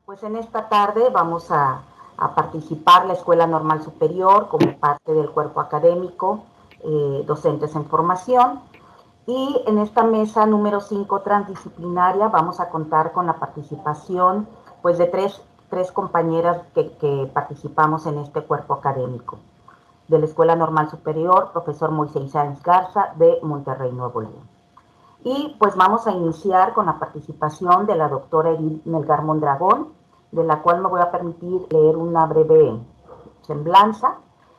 Pues en esta tarde vamos a participar la Escuela Normal Superior como parte del cuerpo académico, docentes en formación. Y en esta mesa número 5 transdisciplinaria vamos a contar con la participación pues, de tres compañeras que participamos en este cuerpo académico. De la Escuela Normal Superior, profesor Moisés Sáenz Garza, de Monterrey, Nuevo León. Y pues vamos a iniciar con la participación de la doctora Edith Melgar Mondragón, de la cual me voy a permitir leer una breve semblanza.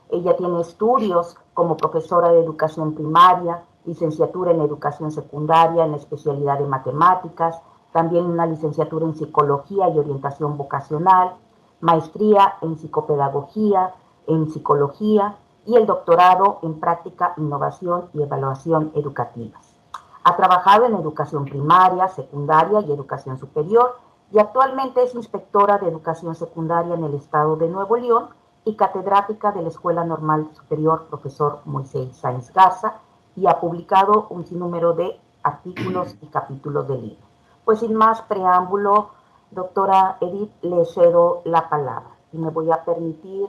Ella tiene estudios como profesora de educación primaria, licenciatura en educación secundaria en la especialidad de matemáticas, también una licenciatura en psicología y orientación vocacional, maestría en psicopedagogía, en psicología y el doctorado en práctica, innovación y evaluación educativas. Ha trabajado en educación primaria, secundaria y educación superior y actualmente es inspectora de educación secundaria en el estado de Nuevo León y catedrática de la Escuela Normal Superior profesor Moisés Sáenz Garza y ha publicado un sinnúmero de artículos y capítulos de libro. Pues sin más preámbulo, doctora Edith, le cedo la palabra y me voy a permitir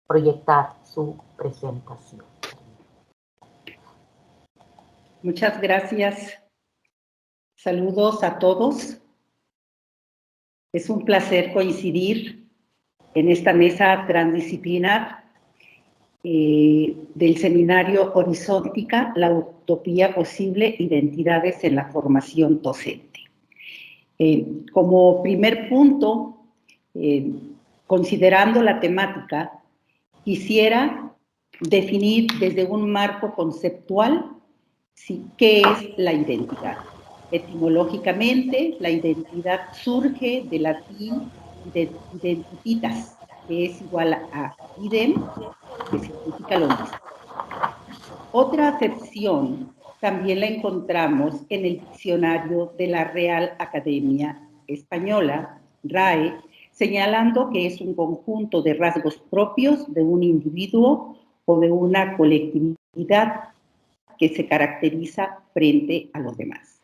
proyectar su presentación. Muchas gracias. Saludos a todos. Es un placer coincidir en esta mesa transdisciplinar del seminario Horizóntica, la utopía posible, identidades en la formación docente. Como primer punto, considerando la temática, quisiera definir desde un marco conceptual ¿qué es la identidad? Etimológicamente, la identidad surge del latín identitas, que es igual a idem, que significa lo mismo. Otra acepción también la encontramos en el diccionario de la Real Academia Española, RAE, señalando que es un conjunto de rasgos propios de un individuo o de una colectividad que se caracteriza frente a los demás.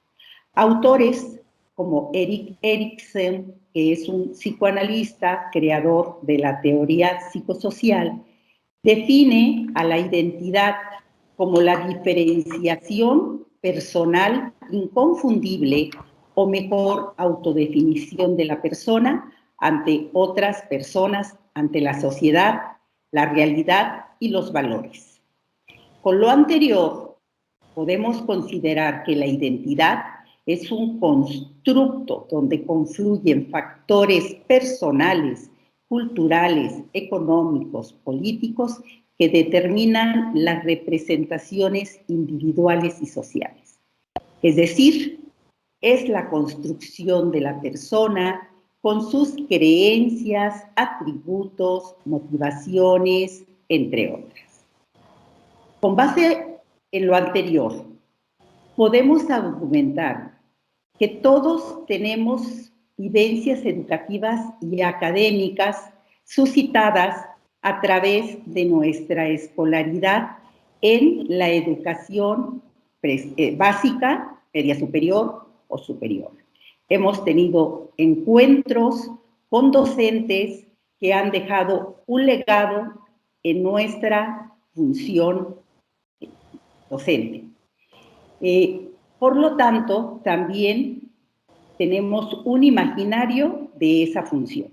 Autores como Erik Erikson, que es un psicoanalista, creador de la teoría psicosocial, define a la identidad como la diferenciación personal inconfundible o mejor autodefinición de la persona ante otras personas, ante la sociedad, la realidad y los valores. Con lo anterior, podemos considerar que la identidad es un constructo donde confluyen factores personales, culturales, económicos, políticos que determinan las representaciones individuales y sociales. Es decir, es la construcción de la persona con sus creencias, atributos, motivaciones, entre otras. Con base en lo anterior, podemos argumentar que todos tenemos vivencias educativas y académicas suscitadas a través de nuestra escolaridad en la educación básica, media superior o superior. Hemos tenido encuentros con docentes que han dejado un legado en nuestra función docente. Por lo tanto, también tenemos un imaginario de esa función.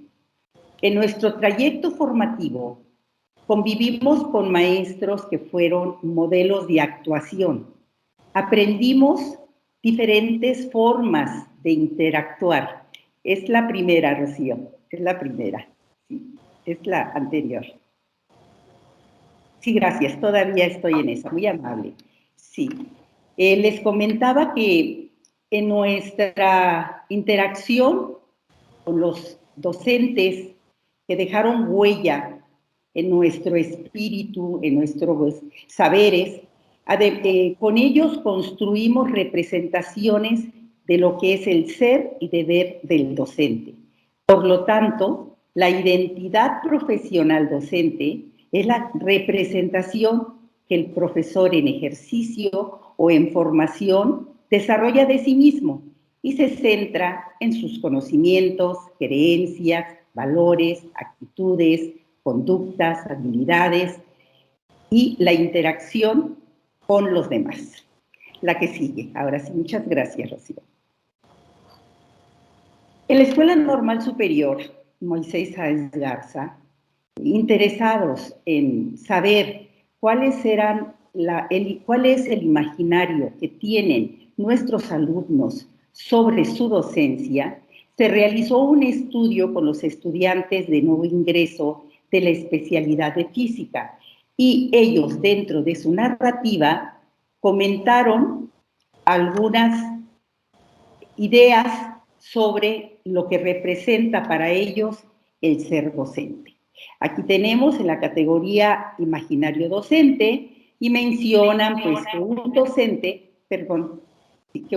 En nuestro trayecto formativo convivimos con maestros que fueron modelos de actuación. Aprendimos diferentes formas de interactuar. Es la primera, Rocío, es la primera. Sí, es la anterior. Sí, gracias, todavía estoy en esa, muy amable. Sí, les comentaba que en nuestra interacción con los docentes que dejaron huella en nuestro espíritu, en nuestros saberes, con ellos construimos representaciones de lo que es el ser y deber del docente. Por lo tanto, la identidad profesional docente es la representación que el profesor en ejercicio o en formación desarrolla de sí mismo y se centra en sus conocimientos, creencias, valores, actitudes, conductas, habilidades y la interacción con los demás. La que sigue. Ahora sí, muchas gracias, Rocío. En la Escuela Normal Superior, Moisés Sáenz Garza, interesados en saber cuál es el imaginario que tienen nuestros alumnos sobre su docencia, se realizó un estudio con los estudiantes de nuevo ingreso de la especialidad de física y ellos, dentro de su narrativa, comentaron algunas ideas sobre lo que representa para ellos el ser docente. Aquí tenemos en la categoría imaginario docente y mencionan pues que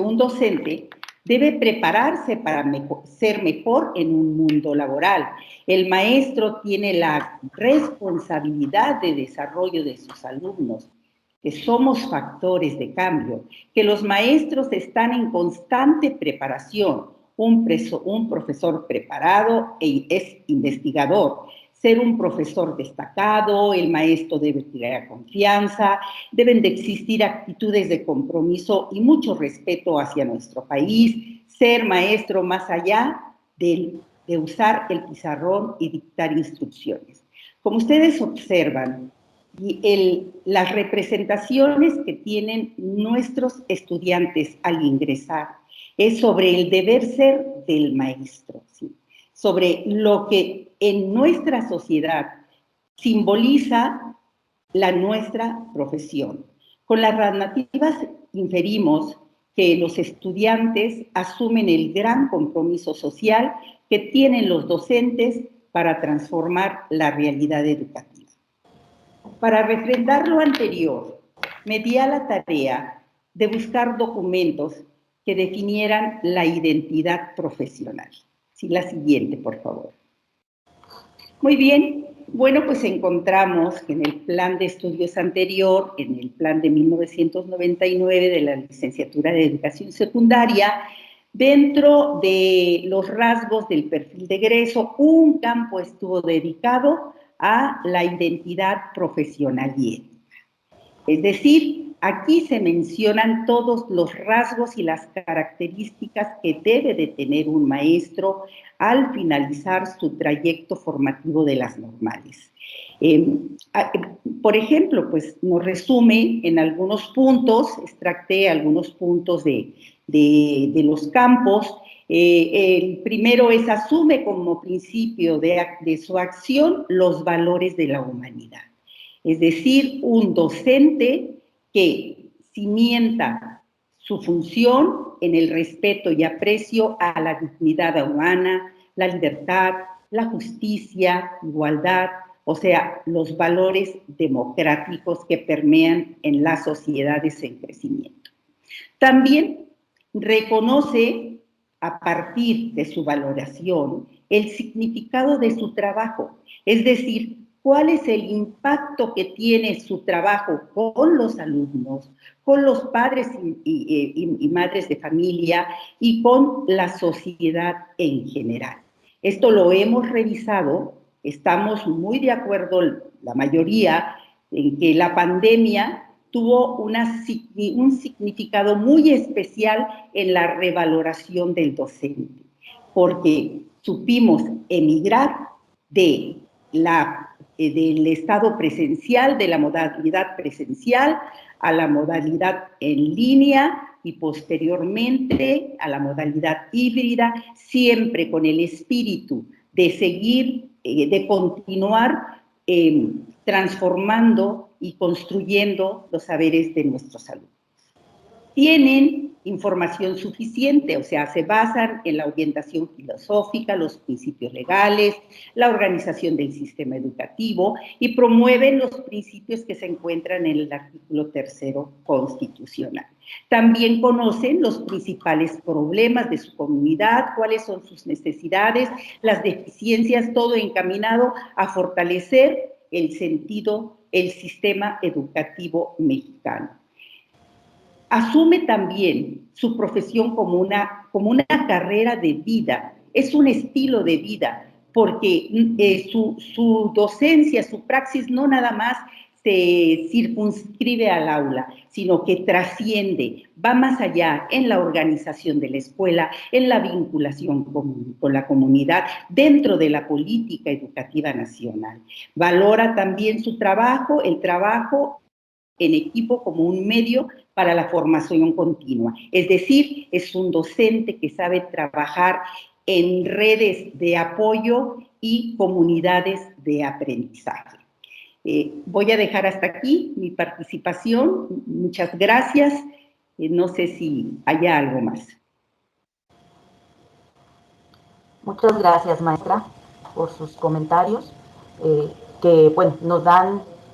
un docente debe prepararse para ser mejor en un mundo laboral. El maestro tiene la responsabilidad de desarrollo de sus alumnos, que somos factores de cambio, que los maestros están en constante preparación. Un profesor preparado es investigador. Ser un profesor destacado, el maestro debe tener confianza, deben de existir actitudes de compromiso y mucho respeto hacia nuestro país, ser maestro más allá de usar el pizarrón y dictar instrucciones. Como ustedes observan, las representaciones que tienen nuestros estudiantes al ingresar es sobre el deber ser del maestro, ¿sí? Sobre lo que en nuestra sociedad simboliza nuestra profesión. Con las narrativas inferimos que los estudiantes asumen el gran compromiso social que tienen los docentes para transformar la realidad educativa. Para refrendar lo anterior, me di a la tarea de buscar documentos que definieran la identidad profesional. Sí, la siguiente, por favor. Muy bien, bueno, pues encontramos que en el plan de estudios anterior, en el plan de 1999 de la licenciatura de Educación Secundaria, dentro de los rasgos del perfil de egreso, un campo estuvo dedicado a la identidad profesional y ética. Es decir, aquí se mencionan todos los rasgos y las características que debe de tener un maestro al finalizar su trayecto formativo de las normales. Por ejemplo, pues nos resume en algunos puntos, extracté algunos puntos de los campos. El primero es asume como principio de su acción los valores de la humanidad. Es decir, un docente que cimienta su función en el respeto y aprecio a la dignidad humana, la libertad, la justicia, igualdad, o sea, los valores democráticos que permean en las sociedades en crecimiento. También reconoce, a partir de su valoración, el significado de su trabajo, es decir, cuál es el impacto que tiene su trabajo con los alumnos, con los padres y madres de familia y con la sociedad en general. Esto lo hemos revisado, estamos muy de acuerdo, la mayoría, en que la pandemia tuvo un significado muy especial en la revaloración del docente, porque supimos emigrar del estado presencial, de la modalidad presencial, a la modalidad en línea y posteriormente a la modalidad híbrida, siempre con el espíritu de seguir, de continuar transformando y construyendo los saberes de nuestros alumnos. Tienen información suficiente, o sea, se basan en la orientación filosófica, los principios legales, la organización del sistema educativo y promueven los principios que se encuentran en el artículo 3º constitucional. También conocen los principales problemas de su comunidad, cuáles son sus necesidades, las deficiencias, todo encaminado a fortalecer el sistema educativo mexicano. asume también su profesión como una carrera de vida, es un estilo de vida, porque su docencia, su praxis no nada más se circunscribe al aula, sino que trasciende, va más allá en la organización de la escuela, en la vinculación con la comunidad, dentro de la política educativa nacional. Valora también su trabajo, el trabajo en equipo como un medio para la formación continua. Es decir, es un docente que sabe trabajar en redes de apoyo y comunidades de aprendizaje. Voy a dejar hasta aquí mi participación. Muchas gracias. No sé si haya algo más. Muchas gracias, maestra, por sus comentarios, que bueno,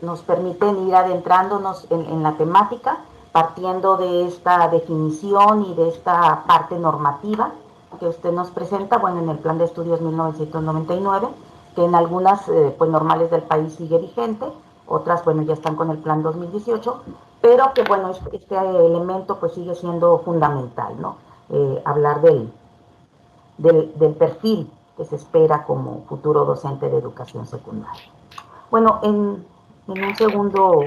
nos permiten ir adentrándonos en la temática, partiendo de esta definición y de esta parte normativa que usted nos presenta, bueno, en el Plan de Estudios 1999, que en algunas pues normales del país sigue vigente, otras, bueno, ya están con el Plan 2018, pero que, bueno, este elemento pues sigue siendo fundamental, ¿no? Hablar del perfil que se espera como futuro docente de educación secundaria. Bueno, en un segundo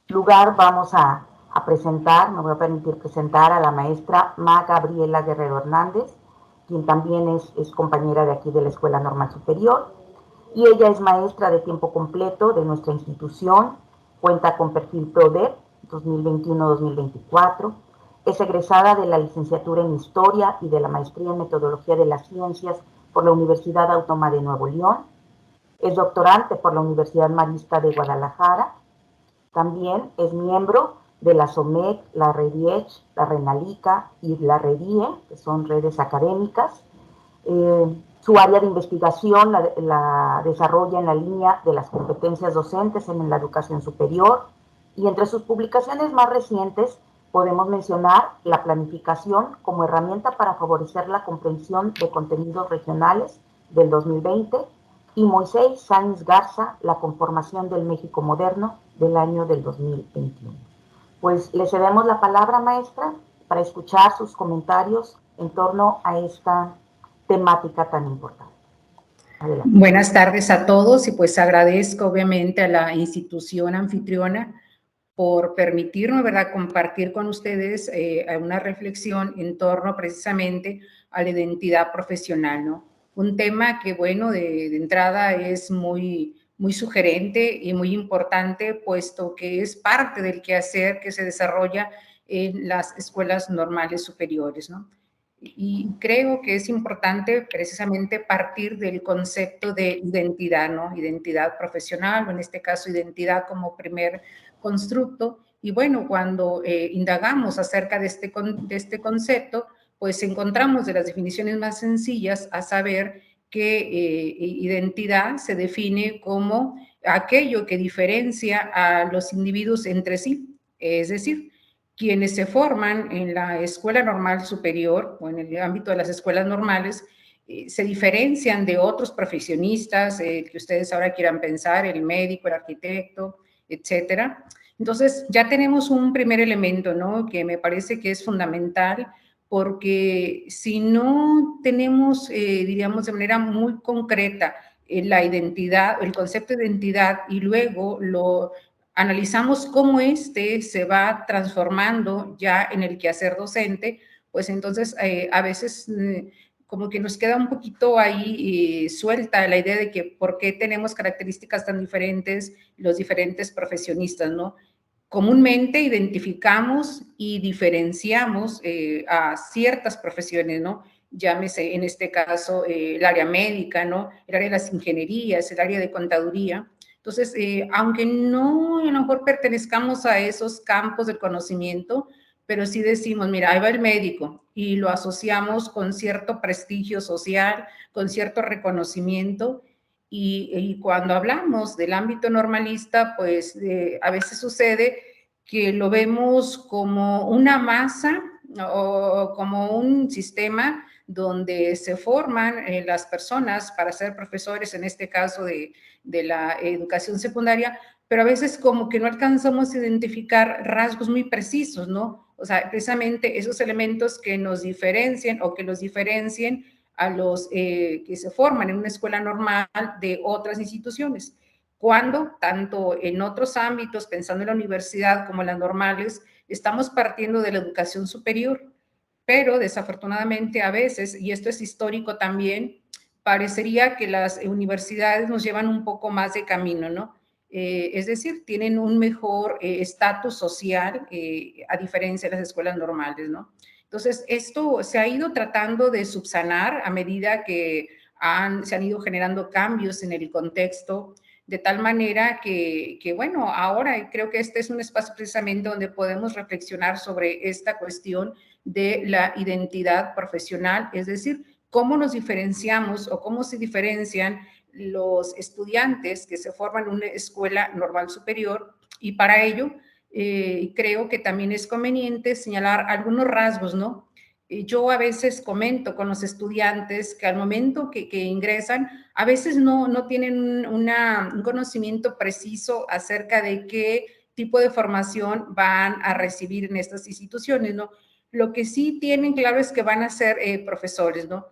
lugar vamos a presentar, me voy a permitir presentar a la maestra Ma Gabriela Guerrero Hernández, quien también es compañera de aquí de la Escuela Normal Superior, y ella es maestra de tiempo completo de nuestra institución, cuenta con perfil PRODEP 2021-2024, es egresada de la licenciatura en Historia y de la maestría en Metodología de las Ciencias por la Universidad Autónoma de Nuevo León, es doctorante por la Universidad Marista de Guadalajara, también es miembro de la SOMEC, la REDIECH, la RENALICA y la REDIE, que son redes académicas. Su área de investigación la desarrolla en la línea de las competencias docentes en la educación superior, y entre sus publicaciones más recientes podemos mencionar la planificación como herramienta para favorecer la comprensión de contenidos regionales del 2020 y Moisés Sáenz Garza, la conformación del México moderno del año del 2021. Pues le cedemos la palabra, maestra, para escuchar sus comentarios en torno a esta temática tan importante. Adelante. Buenas tardes a todos y pues agradezco obviamente a la institución anfitriona por permitirnos, ¿verdad?, compartir con ustedes una reflexión en torno precisamente a la identidad profesional, ¿no? Un tema que, bueno, de entrada es muy sugerente y muy importante, puesto que es parte del quehacer que se desarrolla en las escuelas normales superiores, ¿no? Y creo que es importante precisamente partir del concepto de identidad, ¿no? Identidad profesional, o en este caso identidad como primer constructo. Y bueno, cuando indagamos acerca de este concepto, pues encontramos de las definiciones más sencillas a saber que identidad se define como aquello que diferencia a los individuos entre sí, es decir, quienes se forman en la escuela normal superior o en el ámbito de las escuelas normales se diferencian de otros profesionistas que ustedes ahora quieran pensar, el médico, el arquitecto, etcétera. Entonces, ya tenemos un primer elemento, ¿no?, que me parece que es fundamental, porque si no tenemos, diríamos, de manera muy concreta la identidad, el concepto de identidad, y luego lo analizamos cómo se va transformando ya en el quehacer docente, pues entonces a veces como que nos queda un poquito ahí suelta la idea de que por qué tenemos características tan diferentes los diferentes profesionistas, ¿no? Comúnmente identificamos y diferenciamos a ciertas profesiones, ¿no? Llámese en este caso el área médica, ¿no?, el área de las ingenierías, el área de contaduría. Entonces, aunque no a lo mejor pertenezcamos a esos campos del conocimiento, pero sí decimos, mira, ahí va el médico, y lo asociamos con cierto prestigio social, con cierto reconocimiento, y cuando hablamos del ámbito normalista, pues a veces sucede que lo vemos como una masa o como un sistema donde se forman las personas para ser profesores, en este caso de la educación secundaria, pero a veces como que no alcanzamos a identificar rasgos muy precisos, ¿no? O sea, precisamente esos elementos que nos diferencian o que los diferencien a los que se forman en una escuela normal de otras instituciones. Cuando, tanto en otros ámbitos, pensando en la universidad como en las normales, estamos partiendo de la educación superior, pero desafortunadamente a veces, y esto es histórico también, parecería que las universidades nos llevan un poco más de camino, ¿no? Es decir, tienen un mejor estatus social a diferencia de las escuelas normales, ¿no? Entonces, esto se ha ido tratando de subsanar a medida que se han ido generando cambios en el contexto, de tal manera que, bueno, ahora creo que este es un espacio precisamente donde podemos reflexionar sobre esta cuestión de la identidad profesional, es decir, cómo nos diferenciamos o cómo se diferencian los estudiantes que se forman en una escuela normal superior, y para ello creo que también es conveniente señalar algunos rasgos, ¿no? Yo a veces comento con los estudiantes que al momento que ingresan, a veces no tienen un conocimiento preciso acerca de qué tipo de formación van a recibir en estas instituciones, ¿no? Lo que sí tienen claro es que van a ser profesores, ¿no?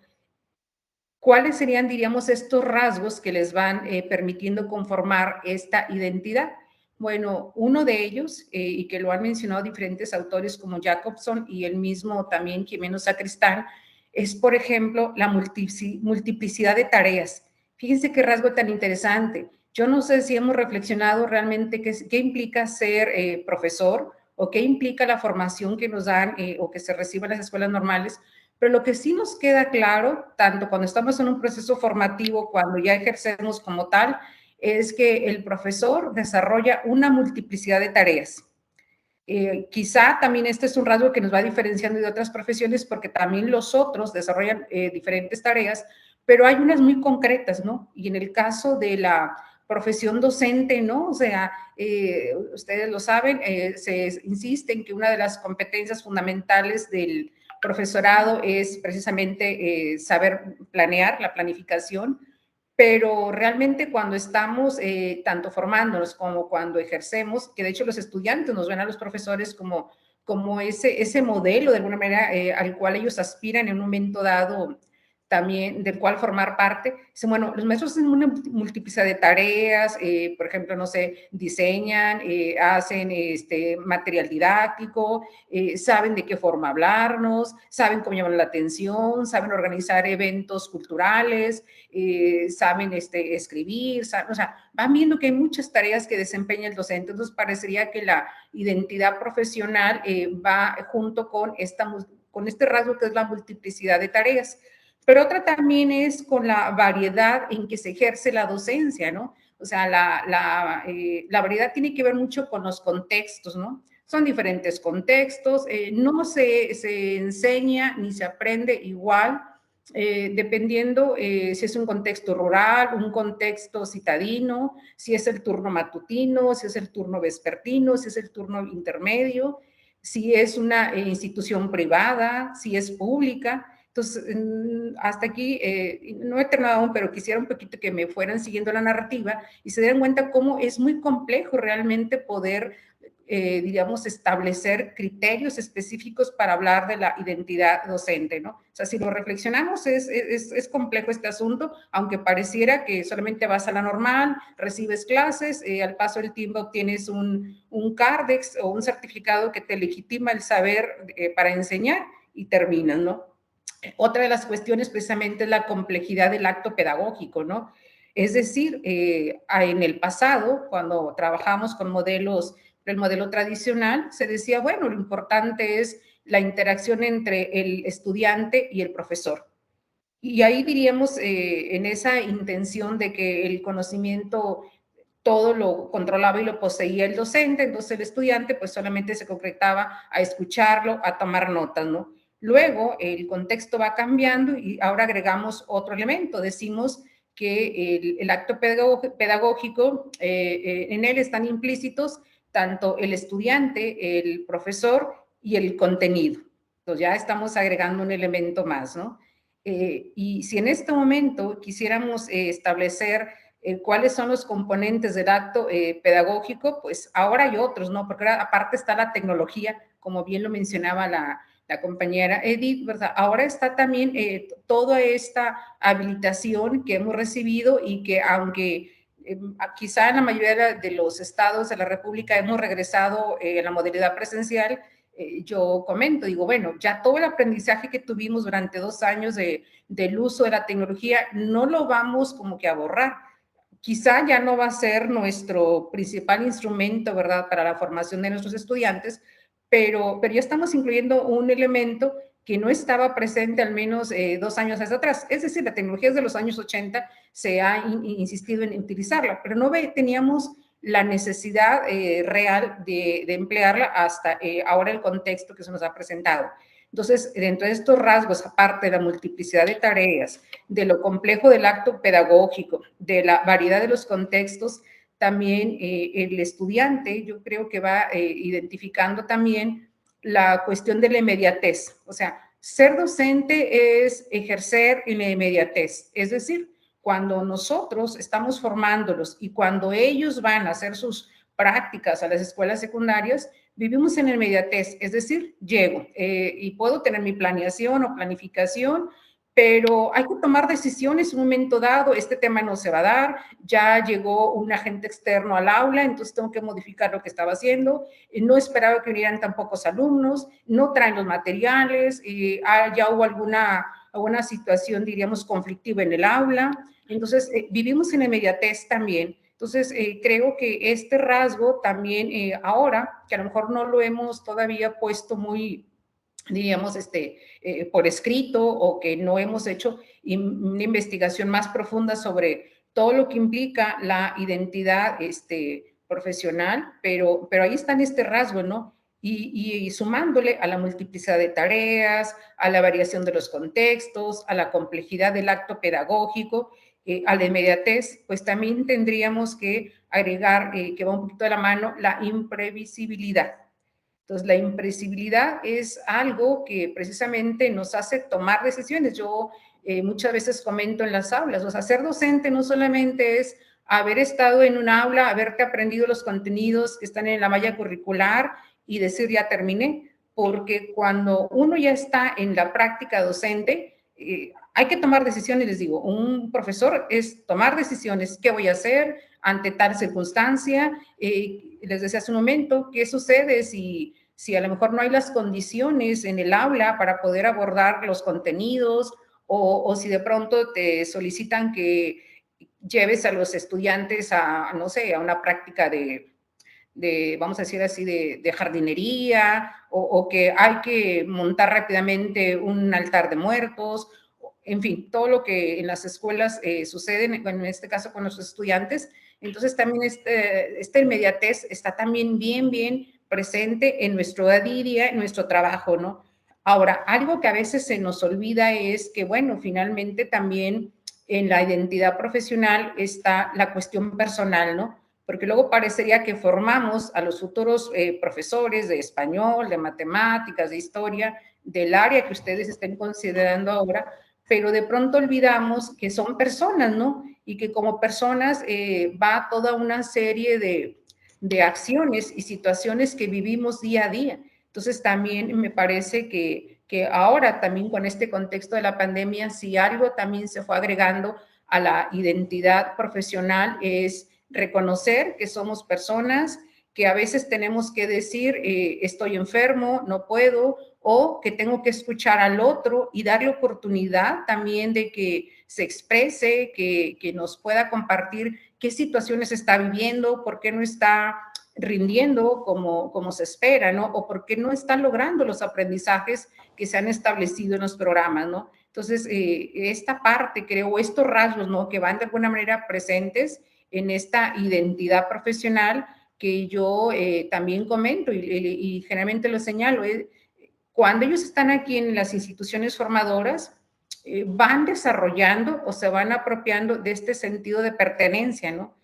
¿Cuáles serían, diríamos, estos rasgos que les van permitiendo conformar esta identidad? Bueno, uno de ellos, y que lo han mencionado diferentes autores como Jacobson y el mismo también Jimeno Sacristán, es, por ejemplo, la multiplicidad de tareas. Fíjense qué rasgo tan interesante. Yo no sé si hemos reflexionado realmente qué implica ser profesor o qué implica la formación que nos dan o que se recibe en las escuelas normales, pero lo que sí nos queda claro, tanto cuando estamos en un proceso formativo, cuando ya ejercemos como tal, es que el profesor desarrolla una multiplicidad de tareas. Quizá también este es un rasgo que nos va diferenciando de otras profesiones porque también los otros desarrollan diferentes tareas, pero hay unas muy concretas, ¿no? Y en el caso de la profesión docente, ¿no? O sea, ustedes lo saben, se insiste en que una de las competencias fundamentales del profesorado es precisamente saber planear, la planificación, pero realmente cuando estamos tanto formándonos como cuando ejercemos, que de hecho los estudiantes nos ven a los profesores como ese modelo de alguna manera al cual ellos aspiran en un momento dado también del cual formar parte. Dicen, bueno, los maestros hacen una multiplicidad de tareas, por ejemplo, no sé, diseñan, hacen material didáctico, saben de qué forma hablarnos, saben cómo llamar la atención, saben organizar eventos culturales, saben escribir, saben, o sea, van viendo que hay muchas tareas que desempeña el docente, entonces parecería que la identidad profesional va junto con este rasgo que es la multiplicidad de tareas. Pero otra también es con la variedad en que se ejerce la docencia, ¿no? O sea, la variedad tiene que ver mucho con los contextos, ¿no? Son diferentes contextos, no se enseña ni se aprende igual, dependiendo si es un contexto rural, un contexto citadino, si es el turno matutino, si es el turno vespertino, si es el turno intermedio, si es una institución privada, si es pública. Entonces, hasta aquí no he terminado aún, pero quisiera un poquito que me fueran siguiendo la narrativa y se den cuenta cómo es muy complejo realmente poder, digamos, establecer criterios específicos para hablar de la identidad docente, ¿no? O sea, si lo reflexionamos, es complejo este asunto, aunque pareciera que solamente vas a la normal, recibes clases, al paso del tiempo obtienes un CARDEX o un certificado que te legitima el saber para enseñar y terminas, ¿no? Otra de las cuestiones precisamente es la complejidad del acto pedagógico, ¿no? Es decir, en el pasado, cuando trabajamos con modelos, el modelo tradicional, se decía, bueno, lo importante es la interacción entre el estudiante y el profesor. Y ahí diríamos en esa intención de que el conocimiento todo lo controlaba y lo poseía el docente, entonces el estudiante pues solamente se concretaba a escucharlo, a tomar notas, ¿no? Luego el contexto va cambiando y ahora agregamos otro elemento, decimos que el acto pedagógico, en él están implícitos tanto el estudiante, el profesor y el contenido. Entonces ya estamos agregando un elemento más, ¿no? Y si en este momento quisiéramos establecer ¿Cuáles son los componentes del acto pedagógico? Pues ahora hay otros, ¿no? Porque ahora, aparte está la tecnología, como bien lo mencionaba la compañera Edith, ¿verdad? Ahora está también toda esta habilitación que hemos recibido y que aunque quizá en la mayoría de los estados de la República hemos regresado a la modalidad presencial, yo comento, digo, bueno, ya todo el aprendizaje que tuvimos durante 2 años del uso de la tecnología no lo vamos como que a borrar. Quizá ya no va a ser nuestro principal instrumento, ¿verdad?, para la formación de nuestros estudiantes, pero ya estamos incluyendo un elemento que no estaba presente al menos 2 años hacia atrás. Es decir, la tecnología es de los años 80, se ha insistido en utilizarla, pero no teníamos la necesidad real de emplearla hasta ahora el contexto que se nos ha presentado. Entonces, dentro de estos rasgos, aparte de la multiplicidad de tareas, de lo complejo del acto pedagógico, de la variedad de los contextos, también el estudiante, yo creo que va identificando también la cuestión de la inmediatez. O sea, ser docente es ejercer en la inmediatez, es decir, cuando nosotros estamos formándolos y cuando ellos van a hacer sus prácticas a las escuelas secundarias, vivimos en la inmediatez, es decir, llego y puedo tener mi planeación o planificación, pero hay que tomar decisiones en un momento dado, este tema no se va a dar, ya llegó un agente externo al aula, entonces tengo que modificar lo que estaba haciendo, no esperaba que vinieran tan pocos alumnos, no traen los materiales, ya hubo alguna situación, diríamos, conflictiva en el aula, entonces vivimos en inmediatez también. Entonces, creo que este rasgo también ahora, que a lo mejor no lo hemos todavía puesto muy, diríamos, por escrito o que no hemos hecho una investigación más profunda sobre todo lo que implica la identidad profesional, pero ahí está en este rasgo, ¿no? Y sumándole a la multiplicidad de tareas, a la variación de los contextos, a la complejidad del acto pedagógico, a la inmediatez, pues también tendríamos que agregar, que va un poquito de la mano, la imprevisibilidad. Entonces, la imprevisibilidad es algo que precisamente nos hace tomar decisiones. Yo muchas veces comento en las aulas, o sea, ser docente no solamente es haber estado en un aula, haberte aprendido los contenidos que están en la malla curricular y decir ya terminé, porque cuando uno ya está en la práctica docente, hay que tomar decisiones, les digo, un profesor es tomar decisiones, ¿qué voy a hacer ante tal circunstancia? Les decía hace un momento, ¿qué sucede si a lo mejor no hay las condiciones en el aula para poder abordar los contenidos o si de pronto te solicitan que lleves a los estudiantes a, no sé, a una práctica de vamos a decir así, de jardinería, o que hay que montar rápidamente un altar de muertos, en fin, todo lo que en las escuelas sucede, en este caso con los estudiantes. Entonces también esta inmediatez está también bien presente en nuestro día a día, en nuestro trabajo, ¿no? Ahora, algo que a veces se nos olvida es que, bueno, finalmente también en la identidad profesional está la cuestión personal, ¿no? Porque luego parecería que formamos a los futuros profesores de español, de matemáticas, de historia, del área que ustedes estén considerando ahora, pero de pronto olvidamos que son personas, ¿no? Y que como personas va toda una serie de acciones y situaciones que vivimos día a día. Entonces también me parece que ahora también con este contexto de la pandemia, si algo también se fue agregando a la identidad profesional es reconocer que somos personas, que a veces tenemos que decir estoy enfermo, no puedo, o que tengo que escuchar al otro y darle oportunidad también de que se exprese, que nos pueda compartir qué situaciones está viviendo, por qué no está rindiendo como se espera, ¿no? O por qué no están logrando los aprendizajes que se han establecido en los programas, ¿no? Entonces, esta parte, creo, estos rasgos, ¿no? Que van de alguna manera presentes en esta identidad profesional que yo también comento y generalmente lo señalo, cuando ellos están aquí en las instituciones formadoras, van desarrollando o se van apropiando de este sentido de pertenencia, ¿no?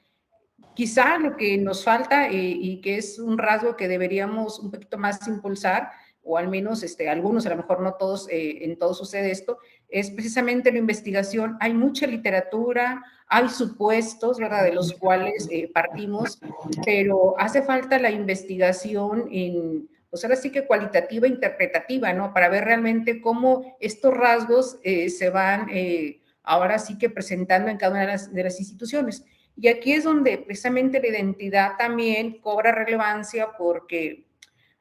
Quizá lo que nos falta y que es un rasgo que deberíamos un poquito más impulsar, o al menos algunos, a lo mejor no todos, en todos sucede esto, es precisamente la investigación. Hay mucha literatura, hay supuestos, ¿verdad?, de los cuales partimos, pero hace falta la investigación en, pues ahora sí que cualitativa e interpretativa, ¿no?, para ver realmente cómo estos rasgos se van ahora sí que presentando en cada una de las instituciones. Y aquí es donde precisamente la identidad también cobra relevancia porque,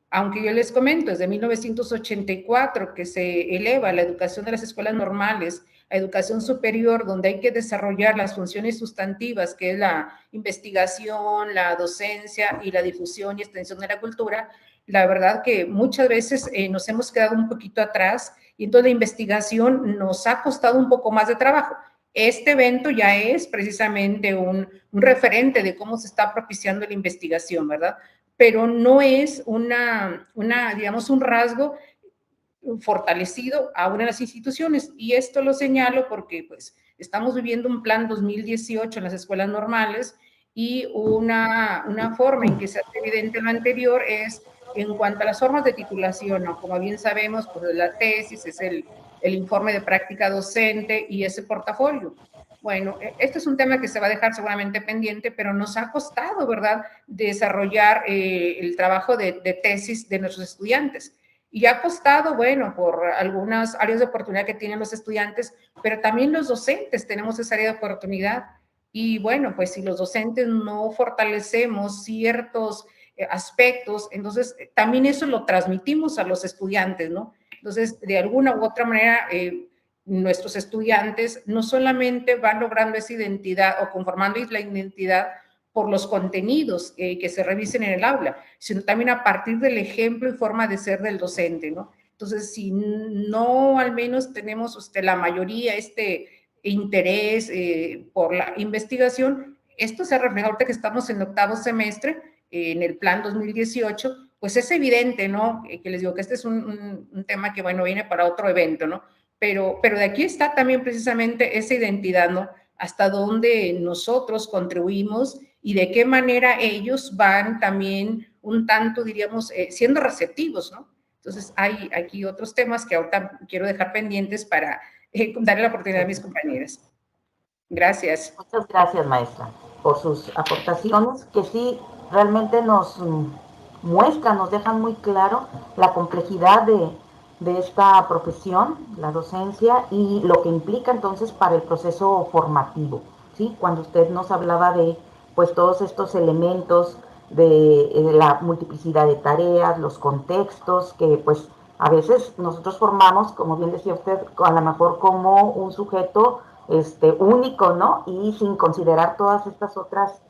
aunque yo les comento, desde 1984 que se eleva la educación de las escuelas normales a educación superior, donde hay que desarrollar las funciones sustantivas, que es la investigación, la docencia y la difusión y extensión de la cultura, la verdad que muchas veces nos hemos quedado un poquito atrás y entonces la investigación nos ha costado un poco más de trabajo. Este evento ya es precisamente un referente de cómo se está propiciando la investigación, ¿verdad? Pero no es digamos, un rasgo fortalecido a una de las instituciones. Y esto lo señalo porque, pues, estamos viviendo un plan 2018 en las escuelas normales y una forma en que se hace evidente lo anterior es en cuanto a las formas de titulación, ¿no? Como bien sabemos, pues la tesis es el informe de práctica docente y ese portafolio. Bueno, este es un tema que se va a dejar seguramente pendiente, pero nos ha costado, ¿verdad?, desarrollar el trabajo de tesis de nuestros estudiantes. Y ha costado, bueno, por algunas áreas de oportunidad que tienen los estudiantes, pero también los docentes tenemos esa área de oportunidad. Y bueno, pues si los docentes no fortalecemos ciertos aspectos, entonces también eso lo transmitimos a los estudiantes, ¿no? Entonces, de alguna u otra manera, nuestros estudiantes no solamente van logrando esa identidad o conformando la identidad por los contenidos que se revisen en el aula, sino también a partir del ejemplo y forma de ser del docente, ¿no? Entonces, si no al menos tenemos la mayoría interés por la investigación, esto se refleja ahorita que estamos en octavo semestre, en el plan 2018, pues es evidente, ¿no? Que les digo que este es un tema que, bueno, viene para otro evento, ¿no? Pero de aquí está también precisamente esa identidad, ¿no? Hasta dónde nosotros contribuimos y de qué manera ellos van también un tanto, diríamos, siendo receptivos, ¿no? Entonces, hay aquí otros temas que ahorita quiero dejar pendientes para darle la oportunidad a mis compañeras. Gracias. Muchas gracias, maestra, por sus aportaciones que sí realmente nos muestran, nos dejan muy claro la complejidad de esta profesión, la docencia, y lo que implica entonces para el proceso formativo, ¿sí? Cuando usted nos hablaba de pues todos estos elementos de la multiplicidad de tareas, los contextos, que pues a veces nosotros formamos, como bien decía usted, a lo mejor como un sujeto único, ¿no? Y sin considerar todas estas otras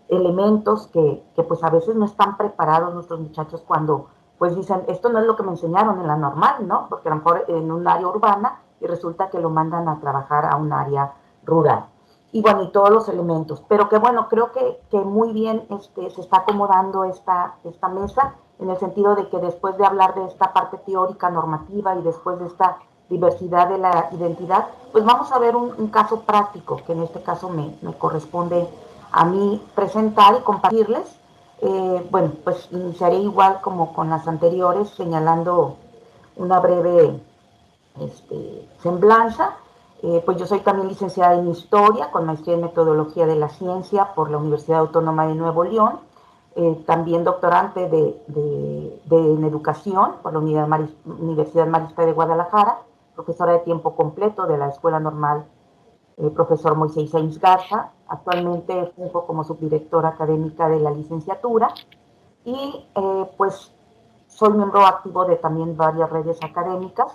elementos que pues a veces no están preparados nuestros muchachos cuando pues dicen, esto no es lo que me enseñaron en la normal, ¿no? Porque a lo mejor en un área urbana y resulta que lo mandan a trabajar a un área rural. Y bueno, y todos los elementos. Pero que bueno, creo que muy bien se está acomodando esta mesa en el sentido de que después de hablar de esta parte teórica normativa y después de esta diversidad de la identidad, pues vamos a ver un caso práctico, que en este caso me corresponde a mí presentar y compartirles. Bueno, pues iniciaré igual como con las anteriores, señalando una breve semblanza. Pues yo soy también licenciada en Historia, con maestría en Metodología de la Ciencia por la Universidad Autónoma de Nuevo León. También doctorante en Educación por la Universidad Marista de Guadalajara, profesora de tiempo completo de la Escuela Normal profesor Moisés Sainz Garza. Actualmente funjo como subdirectora académica de la licenciatura y pues soy miembro activo de también varias redes académicas.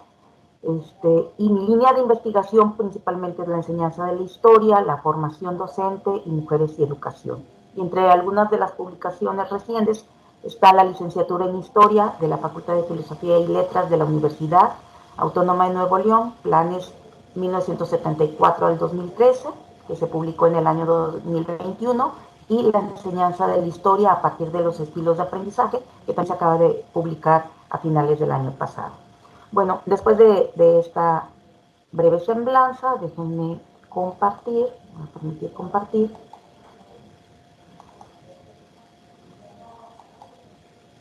Y mi línea de investigación principalmente es la enseñanza de la historia, la formación docente y mujeres y educación. Y entre algunas de las publicaciones recientes está la licenciatura en Historia de la Facultad de Filosofía y Letras de la Universidad Autónoma de Nuevo León, planes 1974 al 2013, que se publicó en el año 2021, y la enseñanza de la historia a partir de los estilos de aprendizaje, que también se acaba de publicar a finales del año pasado. Bueno, después de esta breve semblanza, déjenme compartir, voy a permitir compartir.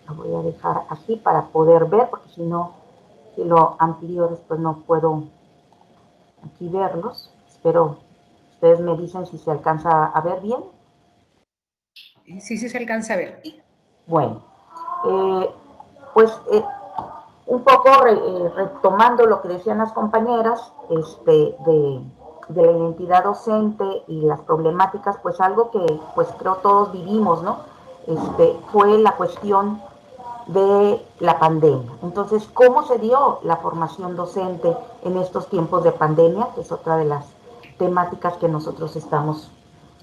Lo voy a dejar así para poder ver, porque si no, si lo amplío después no puedo aquí verlos. Espero, ustedes me dicen si se alcanza a ver bien. Sí, sí se alcanza a ver. Bueno, pues un poco retomando lo que decían las compañeras de la identidad docente y las problemáticas, pues algo que pues creo todos vivimos, ¿no? Fue la cuestión de la pandemia. Entonces, ¿cómo se dio la formación docente en estos tiempos de pandemia? Que es otra de las temáticas que nosotros estamos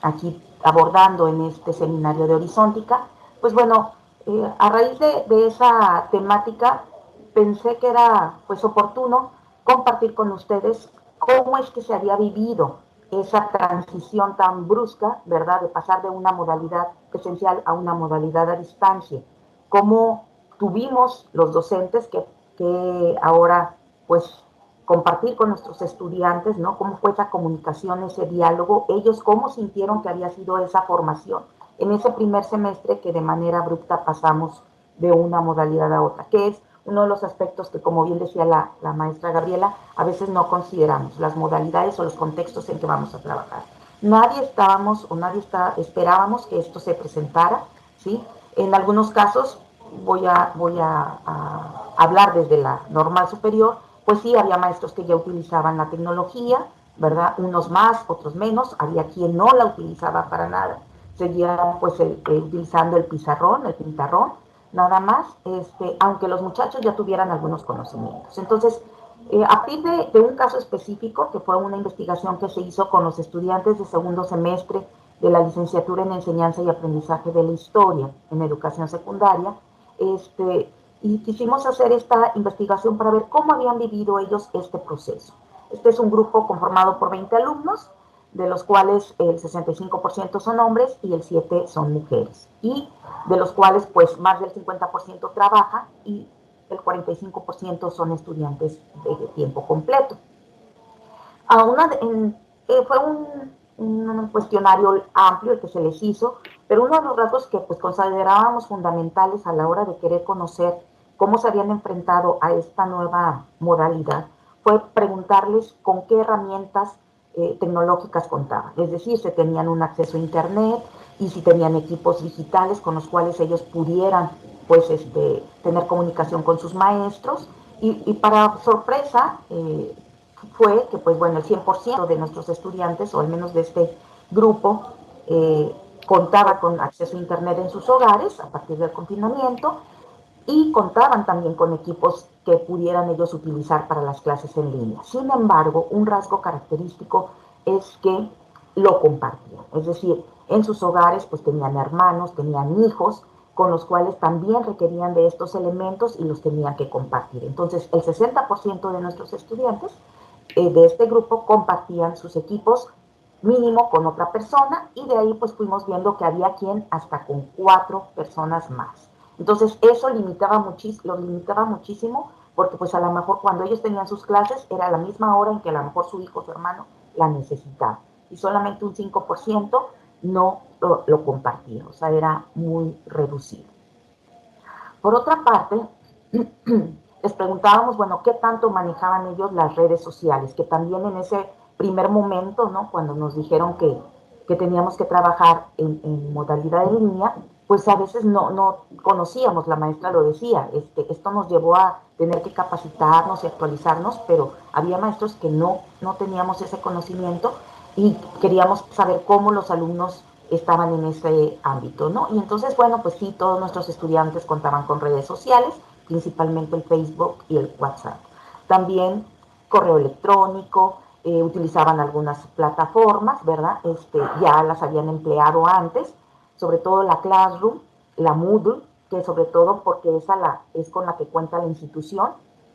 aquí abordando en este seminario de Horizontica. Pues bueno, a raíz de esa temática pensé que era pues oportuno compartir con ustedes cómo es que se había vivido esa transición tan brusca, ¿verdad?, de pasar de una modalidad presencial a una modalidad a distancia. Cómo tuvimos los docentes que ahora pues compartir con nuestros estudiantes, ¿no? Cómo fue esa comunicación, ese diálogo, ellos cómo sintieron que había sido esa formación en ese primer semestre que de manera abrupta pasamos de una modalidad a otra, que es uno de los aspectos que, como bien decía la maestra Gabriela, a veces no consideramos, las modalidades o los contextos en que vamos a trabajar. Nadie estábamos o nadie esperábamos que esto se presentara, ¿sí? En algunos casos, voy a hablar desde la normal superior, pues sí, había maestros que ya utilizaban la tecnología, ¿verdad? Unos más, otros menos, había quien no la utilizaba para nada, seguían pues utilizando el pizarrón, el pintarrón, nada más, aunque los muchachos ya tuvieran algunos conocimientos. Entonces, a partir de un caso específico, que fue una investigación que se hizo con los estudiantes de segundo semestre de la licenciatura en Enseñanza y Aprendizaje de la Historia en Educación Secundaria, y quisimos hacer esta investigación para ver cómo habían vivido ellos este proceso. Este es un grupo conformado por 20 alumnos, de los cuales el 65% son hombres y el 7% son mujeres, y de los cuales pues más del 50% trabaja y el 45% son estudiantes de tiempo completo. Fue un cuestionario amplio el que se les hizo, pero uno de los rasgos que pues considerábamos fundamentales a la hora de querer conocer cómo se habían enfrentado a esta nueva modalidad fue preguntarles con qué herramientas tecnológicas contaban, es decir, si tenían un acceso a internet y si tenían equipos digitales con los cuales ellos pudieran pues tener comunicación con sus maestros, y para sorpresa fue que, pues bueno, el 100% de nuestros estudiantes, o al menos de este grupo, contaba con acceso a internet en sus hogares a partir del confinamiento, y contaban también con equipos que pudieran ellos utilizar para las clases en línea. Sin embargo, un rasgo característico es que lo compartían, es decir, en sus hogares pues tenían hermanos, tenían hijos, con los cuales también requerían de estos elementos y los tenían que compartir. Entonces, el 60% de nuestros estudiantes de este grupo compartían sus equipos mínimo con otra persona, y de ahí pues fuimos viendo que había quien hasta con 4 personas más. Entonces eso lo limitaba muchísimo, porque pues a lo mejor cuando ellos tenían sus clases era la misma hora en que a lo mejor su hijo o su hermano la necesitaba, y solamente un 5% no lo compartía, o sea, era muy reducido. Por otra parte, les preguntábamos, bueno, ¿qué tanto manejaban ellos las redes sociales? Que también en ese primer momento, ¿no? Cuando nos dijeron que teníamos que trabajar en modalidad en línea, pues a veces no conocíamos, la maestra lo decía, esto nos llevó a tener que capacitarnos y actualizarnos, pero había maestros que no teníamos ese conocimiento y queríamos saber cómo los alumnos estaban en ese ámbito, ¿no? Y entonces, bueno, pues sí, todos nuestros estudiantes contaban con redes sociales, principalmente el Facebook y el WhatsApp. También correo electrónico, utilizaban algunas plataformas, ¿verdad? Ya las habían empleado antes, sobre todo la Classroom, la Moodle, que sobre todo porque esa es con la que cuenta la institución,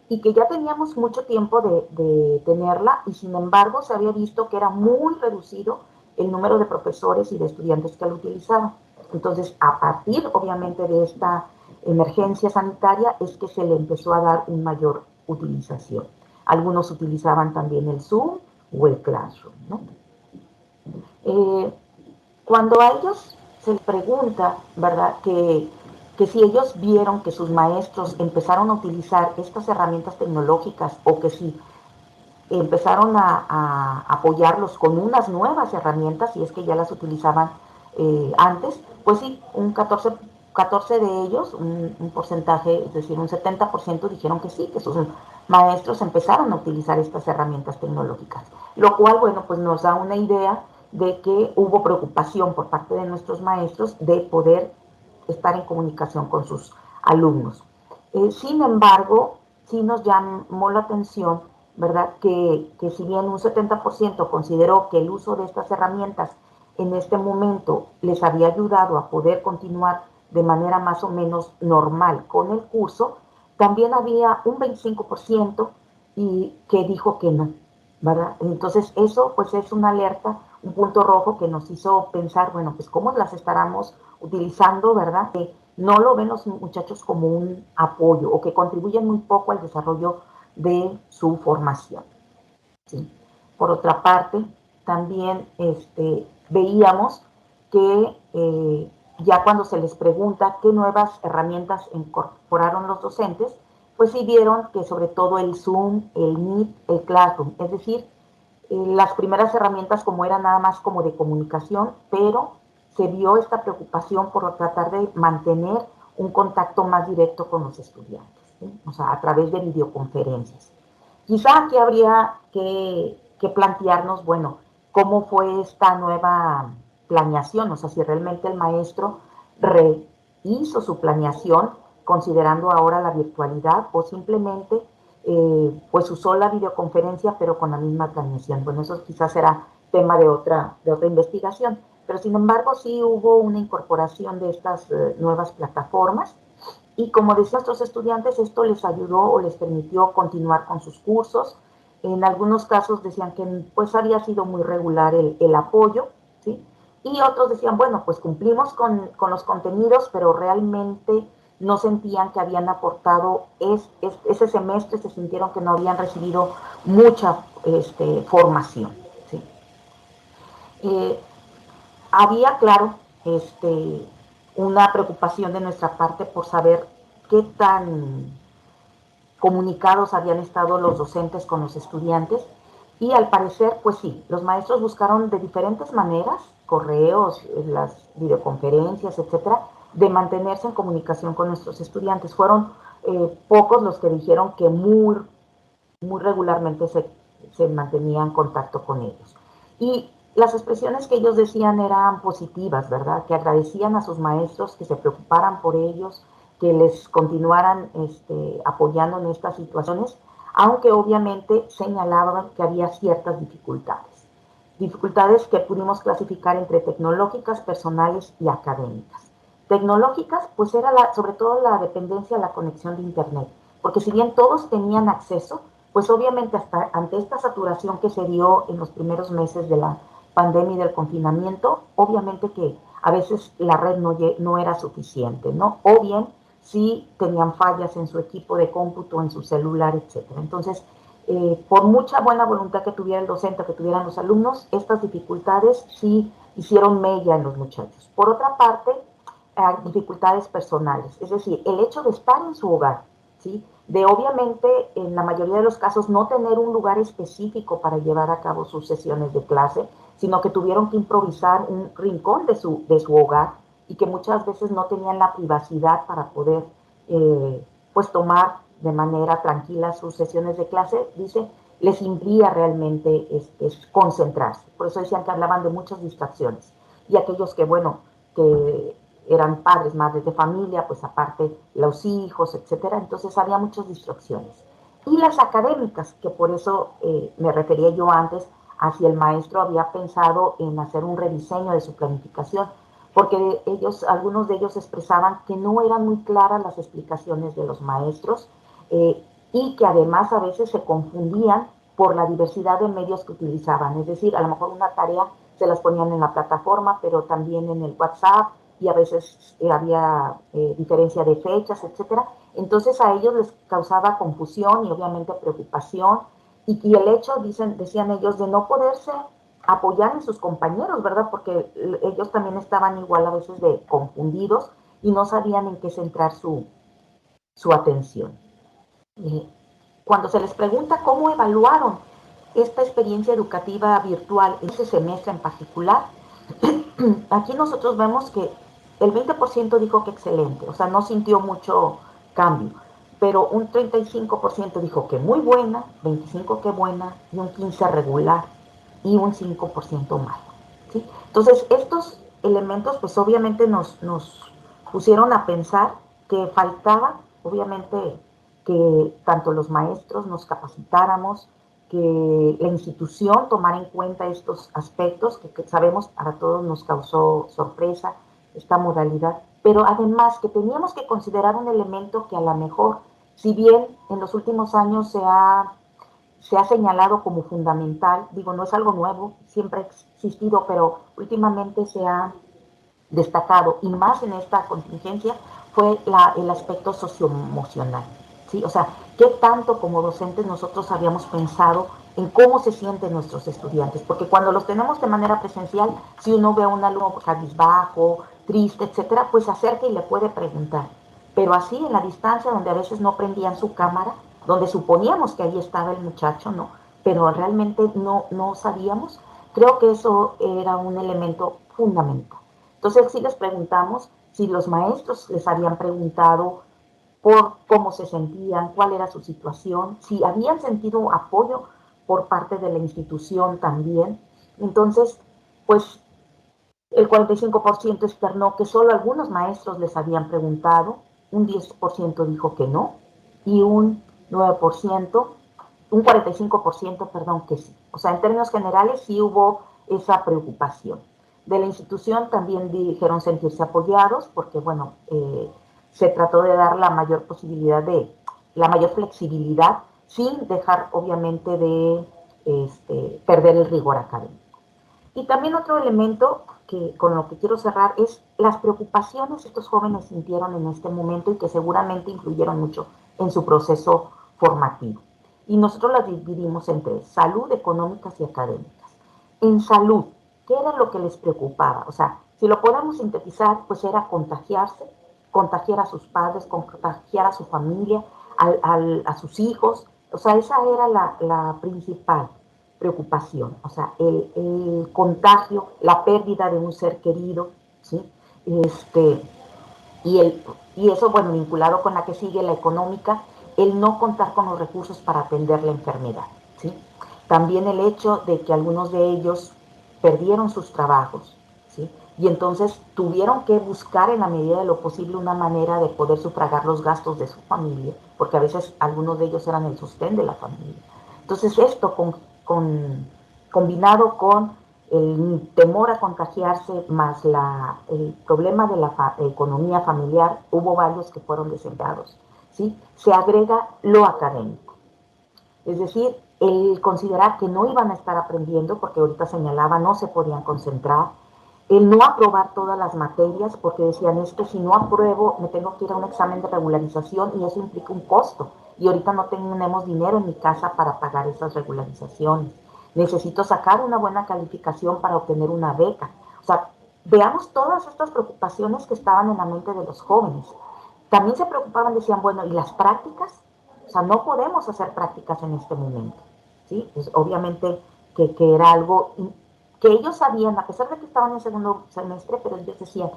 y que ya teníamos mucho tiempo de tenerla, y sin embargo se había visto que era muy reducido el número de profesores y de estudiantes que la utilizaban. Entonces, a partir, obviamente, de esta emergencia sanitaria, es que se le empezó a dar una mayor utilización. Algunos utilizaban también el Zoom o el Classroom, ¿no? Cuando a ellos se les pregunta, ¿verdad?, que si ellos vieron que sus maestros empezaron a utilizar estas herramientas tecnológicas, o que si empezaron a apoyarlos con unas nuevas herramientas, y es que ya las utilizaban antes, pues sí, un 14 de ellos, un porcentaje, es decir, un 70% dijeron que sí, que sus maestros empezaron a utilizar estas herramientas tecnológicas, lo cual, bueno, pues nos da una idea de que hubo preocupación por parte de nuestros maestros de poder estar en comunicación con sus alumnos. Sin embargo, sí nos llamó la atención, ¿verdad? Que si bien un 70% consideró que el uso de estas herramientas en este momento les había ayudado a poder continuar de manera más o menos normal con el curso, también había un 25% y que dijo que no, ¿verdad? Entonces eso pues es una alerta, un punto rojo que nos hizo pensar, bueno, pues cómo las estaremos utilizando, ¿verdad? Que no lo ven los muchachos como un apoyo o que contribuyen muy poco al desarrollo de su formación, ¿sí? Por otra parte, también veíamos que ya cuando se les pregunta qué nuevas herramientas incorporaron los docentes, pues sí vieron que sobre todo el Zoom, el Meet, el Classroom, es decir, las primeras herramientas como eran nada más como de comunicación, pero se vio esta preocupación por tratar de mantener un contacto más directo con los estudiantes, ¿sí? O sea, a través de videoconferencias. Quizá aquí habría que plantearnos, bueno, cómo fue esta nueva planeación, o sea, si realmente el maestro rehizo su planeación considerando ahora la virtualidad o simplemente pues usó la videoconferencia pero con la misma planeación. Bueno, eso quizás será tema de otra investigación, pero sin embargo sí hubo una incorporación de estas nuevas plataformas y como decían nuestros estudiantes, esto les ayudó o les permitió continuar con sus cursos. En algunos casos decían que pues había sido muy regular el apoyo, ¿sí? Y otros decían, bueno, pues cumplimos con los contenidos, pero realmente no sentían que habían aportado ese semestre, se sintieron que no habían recibido mucha formación, ¿sí? Eh, Había, claro, una preocupación de nuestra parte por saber qué tan comunicados habían estado los docentes con los estudiantes y al parecer, pues sí, los maestros buscaron de diferentes maneras, correos, las videoconferencias, etcétera, de mantenerse en comunicación con nuestros estudiantes. Fueron pocos los que dijeron que muy regularmente se mantenía en contacto con ellos. Y las expresiones que ellos decían eran positivas, ¿verdad? Que agradecían a sus maestros que se preocuparan por ellos, que les continuaran apoyando en estas situaciones, aunque obviamente señalaban que había ciertas dificultades. Dificultades que pudimos clasificar entre tecnológicas, personales y académicas. Tecnológicas, pues era sobre todo la dependencia de la conexión de Internet, porque si bien todos tenían acceso, pues obviamente hasta ante esta saturación que se dio en los primeros meses de la pandemia y del confinamiento, obviamente que a veces la red no era suficiente, ¿no? O bien si tenían fallas en su equipo de cómputo, en su celular, etcétera. Entonces, por mucha buena voluntad que tuviera el docente, que tuvieran los alumnos, estas dificultades sí hicieron mella en los muchachos. Por otra parte, dificultades personales, es decir, el hecho de estar en su hogar, ¿sí? De obviamente, en la mayoría de los casos, no tener un lugar específico para llevar a cabo sus sesiones de clase, sino que tuvieron que improvisar un rincón de su hogar y que muchas veces no tenían la privacidad para poder pues tomar de manera tranquila sus sesiones de clase, dice, les impedía realmente concentrarse. Por eso decían que hablaban de muchas distracciones. Y aquellos que, bueno, que eran padres, madres de familia, pues aparte los hijos, etcétera, entonces había muchas distracciones. Y las académicas, que por eso me refería yo antes a si el maestro había pensado en hacer un rediseño de su planificación, porque algunos de ellos expresaban que no eran muy claras las explicaciones de los maestros y que además a veces se confundían por la diversidad de medios que utilizaban. Es decir, a lo mejor una tarea se las ponían en la plataforma, pero también en el WhatsApp y a veces había diferencia de fechas, etcétera. Entonces a ellos les causaba confusión y obviamente preocupación y el hecho, decían ellos, de no poderse apoyar en sus compañeros, ¿verdad? Porque ellos también estaban igual a veces de confundidos y no sabían en qué centrar su atención. Cuando se les pregunta cómo evaluaron esta experiencia educativa virtual, ese semestre en particular, aquí nosotros vemos que el 20% dijo que excelente, o sea, no sintió mucho cambio, pero un 35% dijo que muy buena, 25% que buena, y un 15% regular, y un 5% mal. ¿Sí? Entonces, estos elementos, pues obviamente nos pusieron a pensar que faltaba, obviamente, que tanto los maestros nos capacitáramos, que la institución tomara en cuenta estos aspectos que sabemos para todos nos causó sorpresa, esta modalidad, pero además que teníamos que considerar un elemento que a lo mejor, si bien en los últimos años se ha señalado como fundamental, digo, no es algo nuevo, siempre ha existido, pero últimamente se ha destacado, y más en esta contingencia, fue el aspecto socioemocional. ¿Sí? O sea, qué tanto como docentes nosotros habíamos pensado en cómo se sienten nuestros estudiantes, porque cuando los tenemos de manera presencial, si uno ve a un alumno cabizbajo, triste, etcétera, pues se acerca y le puede preguntar. Pero así en la distancia, donde a veces no prendían su cámara, donde suponíamos que ahí estaba el muchacho, ¿no? Pero realmente no sabíamos, creo que eso era un elemento fundamental. Entonces sí les preguntamos si los maestros les habían preguntado por cómo se sentían, cuál era su situación, si habían sentido apoyo por parte de la institución también. Entonces, pues el 45% externó que solo algunos maestros les habían preguntado, un 10% dijo que no, y un 9%, un 45%, perdón, que sí. O sea, en términos generales sí hubo esa preocupación. De la institución también dijeron sentirse apoyados, porque bueno, se trató de dar la mayor posibilidad la mayor flexibilidad, sin dejar obviamente de perder el rigor académico. Y también otro elemento que con lo que quiero cerrar es las preocupaciones que estos jóvenes sintieron en este momento y que seguramente influyeron mucho en su proceso formativo. Y nosotros las dividimos entre salud, económicas y académicas. En salud, ¿qué era lo que les preocupaba? O sea, si lo podemos sintetizar, pues era contagiarse, contagiar a sus padres, contagiar a su familia, a sus hijos. O sea, esa era la principal preocupación, o sea, el contagio, la pérdida de un ser querido, ¿sí? Este, y eso, bueno, vinculado con la que sigue, la económica, el no contar con los recursos para atender la enfermedad, ¿sí? También el hecho de que algunos de ellos perdieron sus trabajos, ¿sí? Y entonces tuvieron que buscar en la medida de lo posible una manera de poder sufragar los gastos de su familia, porque a veces algunos de ellos eran el sostén de la familia. Entonces esto combinado con el temor a contagiarse más el problema de la economía familiar, hubo varios que fueron desempleados, ¿sí? Se agrega lo académico. Es decir, el considerar que no iban a estar aprendiendo, porque ahorita señalaba, no se podían concentrar, el no aprobar todas las materias, porque decían, es que si no apruebo, me tengo que ir a un examen de regularización y eso implica un costo. Y ahorita no tenemos dinero en mi casa para pagar esas regularizaciones. Necesito sacar una buena calificación para obtener una beca. O sea, veamos todas estas preocupaciones que estaban en la mente de los jóvenes. También se preocupaban, decían, bueno, ¿y las prácticas? O sea, no podemos hacer prácticas en este momento. ¿Sí? Pues obviamente que era algo que ellos sabían, a pesar de que estaban en segundo semestre, pero ellos decían,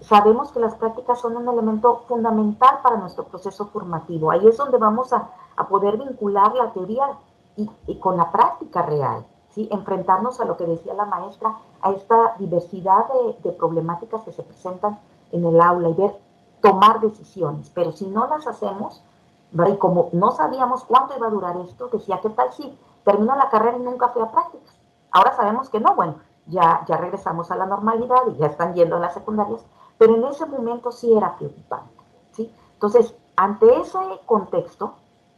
sabemos que las prácticas son un elemento fundamental para nuestro proceso formativo. Ahí es donde vamos a poder vincular la teoría y con la práctica real, ¿sí? Enfrentarnos a lo que decía la maestra, a esta diversidad de problemáticas que se presentan en el aula y ver, tomar decisiones. Pero si no las hacemos, y como no sabíamos cuánto iba a durar esto, decía, ¿qué tal si termino la carrera y nunca fui a prácticas? Ahora sabemos que no, bueno, ya regresamos a la normalidad y ya están yendo a las secundarias, pero en ese momento sí era preocupante, ¿sí? Entonces, ante ese contexto,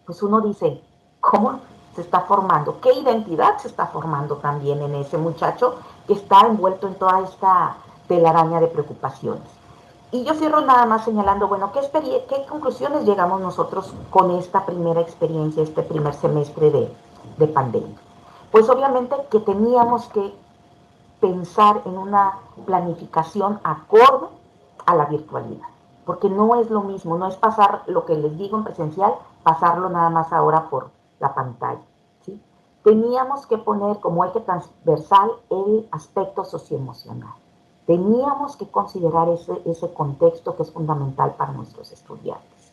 pues uno dice, ¿cómo se está formando? ¿Qué identidad se está formando también en ese muchacho que está envuelto en toda esta telaraña de preocupaciones? Y yo cierro nada más señalando, bueno, ¿qué conclusiones llegamos nosotros con esta primera experiencia, este primer semestre de pandemia? Pues obviamente que teníamos que pensar en una planificación acorde a la virtualidad, porque no es lo mismo, no es pasar lo que les digo en presencial, pasarlo nada más ahora por la pantalla, ¿sí? teníamos que poner como eje transversal el aspecto socioemocional. Teníamos que considerar ese contexto que es fundamental para nuestros estudiantes.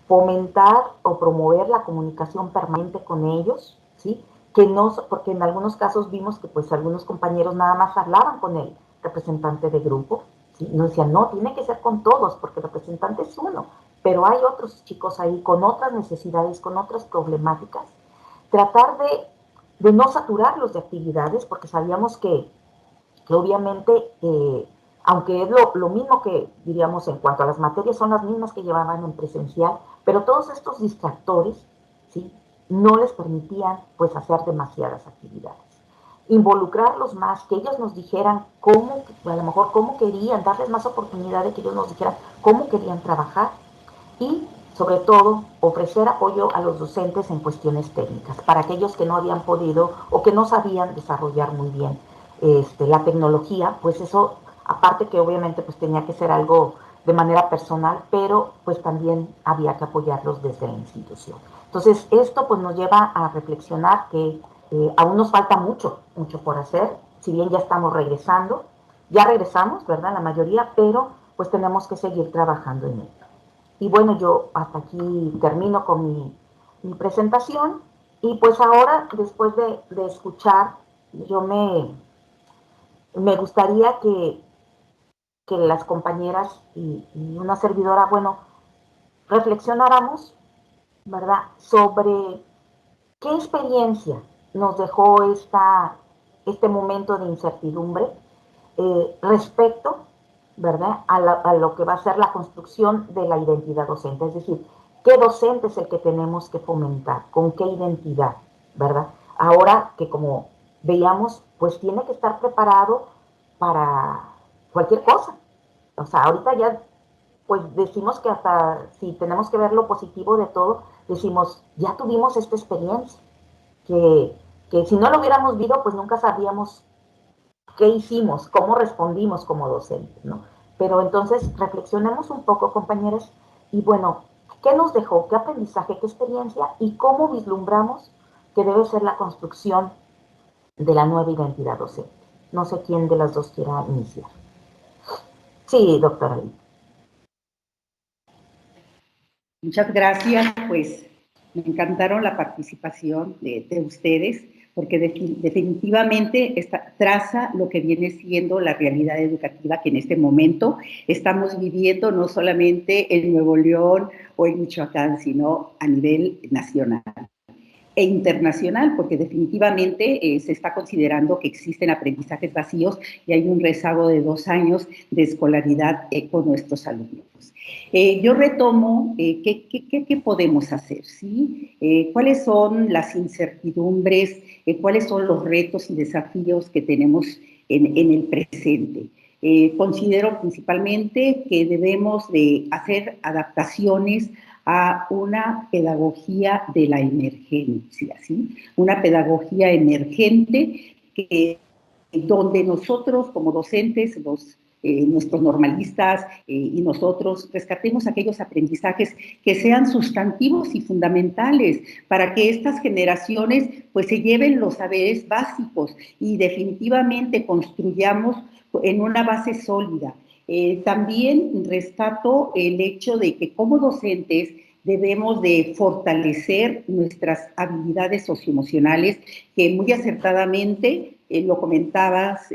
Fomentar o promover la comunicación permanente con ellos, ¿sí? Que no, porque en algunos casos vimos que pues algunos compañeros nada más hablaban con el representante de grupo, ¿sí? Nos decían, no, tiene que ser con todos, porque el representante es uno, pero hay otros chicos ahí con otras necesidades, con otras problemáticas. Tratar de no saturarlos de actividades, porque sabíamos que obviamente, aunque es lo mismo que, diríamos, en cuanto a las materias, son las mismas que llevaban en presencial, pero todos estos distractores, ¿sí? No les permitían, pues, hacer demasiadas actividades. Involucrarlos más, que ellos nos dijeran cómo, a lo mejor cómo querían, darles más oportunidad de que ellos nos dijeran cómo querían trabajar y, sobre todo, ofrecer apoyo a los docentes en cuestiones técnicas, para aquellos que no habían podido o que no sabían desarrollar muy bien la tecnología, pues eso, aparte que obviamente pues tenía que ser algo de manera personal, pero pues también había que apoyarlos desde la institución. Entonces, esto pues nos lleva a reflexionar que aún nos falta mucho, mucho por hacer, si bien ya estamos regresando, ya regresamos, ¿verdad? La mayoría, pero pues tenemos que seguir trabajando en ello. Y bueno, yo hasta aquí termino con mi presentación y pues ahora, después de escuchar, yo me gustaría que las compañeras y una servidora, bueno, reflexionáramos, ¿verdad?, sobre qué experiencia nos dejó este momento de incertidumbre respecto, ¿verdad?, a lo que va a ser la construcción de la identidad docente. Es decir, ¿qué docente es el que tenemos que fomentar? ¿Con qué identidad? ¿Verdad? Ahora que, como veíamos, pues tiene que estar preparado para cualquier cosa. O sea, ahorita ya, pues decimos que hasta si tenemos que ver lo positivo de todo, decimos, ya tuvimos esta experiencia, que si no lo hubiéramos visto, pues nunca sabríamos qué hicimos, cómo respondimos como docentes, ¿no? Pero entonces reflexionemos un poco, compañeros, y bueno, ¿qué nos dejó? ¿Qué aprendizaje? ¿Qué experiencia? ¿Y cómo vislumbramos que debe ser la construcción de la nueva identidad docente? No sé quién de las dos quiera iniciar. Sí, doctora. Muchas gracias, pues me encantaron la participación de ustedes, porque definitivamente traza lo que viene siendo la realidad educativa que en este momento estamos viviendo, no solamente en Nuevo León o en Michoacán, sino a nivel nacional e internacional, porque definitivamente se está considerando que existen aprendizajes vacíos y hay un rezago de 2 años de escolaridad con nuestros alumnos. Yo retomo qué podemos hacer, ¿sí? ¿Cuáles son las incertidumbres? ¿Cuáles son los retos y desafíos que tenemos en el presente? Considero principalmente que debemos de hacer adaptaciones a una pedagogía de la emergencia, ¿sí? Una pedagogía emergente donde nosotros como docentes, nuestros normalistas y nosotros rescatemos aquellos aprendizajes que sean sustantivos y fundamentales para que estas generaciones pues se lleven los saberes básicos y definitivamente construyamos en una base sólida. También rescato el hecho de que como docentes debemos de fortalecer nuestras habilidades socioemocionales, que muy acertadamente lo comentabas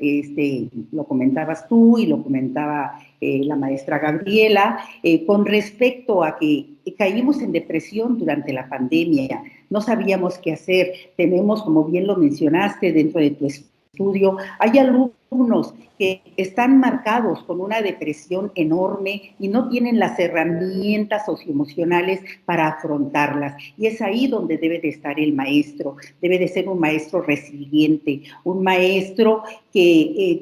tú y lo comentaba la maestra Gabriela, con respecto a que caímos en depresión durante la pandemia, no sabíamos qué hacer, tenemos, como bien lo mencionaste dentro de tu estudio, hay alumnos que están marcados con una depresión enorme y no tienen las herramientas socioemocionales para afrontarlas. Y es ahí donde debe de estar el maestro. Debe de ser un maestro resiliente, un maestro que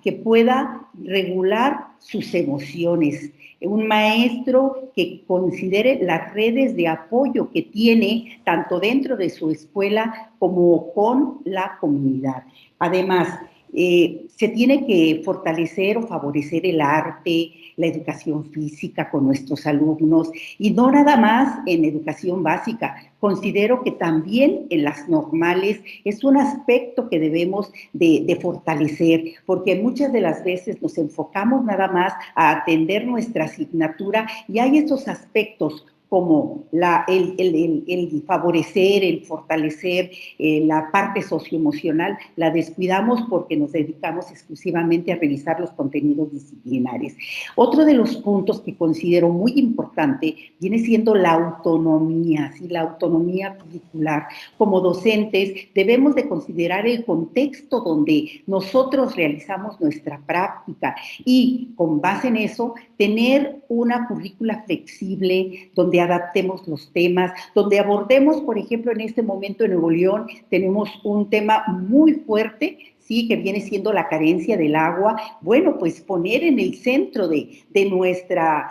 que pueda regular sus emociones, un maestro que considere las redes de apoyo que tiene tanto dentro de su escuela como con la comunidad. Además, se tiene que fortalecer o favorecer el arte, la educación física con nuestros alumnos, y no nada más en educación básica. Considero que también en las normales es un aspecto que debemos de fortalecer, porque muchas de las veces nos enfocamos nada más a atender nuestra asignatura, y hay esos aspectos como el favorecer, el fortalecer la parte socioemocional, la descuidamos porque nos dedicamos exclusivamente a revisar los contenidos disciplinares. Otro de los puntos que considero muy importante viene siendo la autonomía, ¿sí? La autonomía curricular. Como docentes debemos de considerar el contexto donde nosotros realizamos nuestra práctica y con base en eso tener una currícula flexible donde adaptemos los temas, donde abordemos, por ejemplo, en este momento en Nuevo León tenemos un tema muy fuerte, sí, que viene siendo la carencia del agua. Bueno, pues poner en el centro de nuestra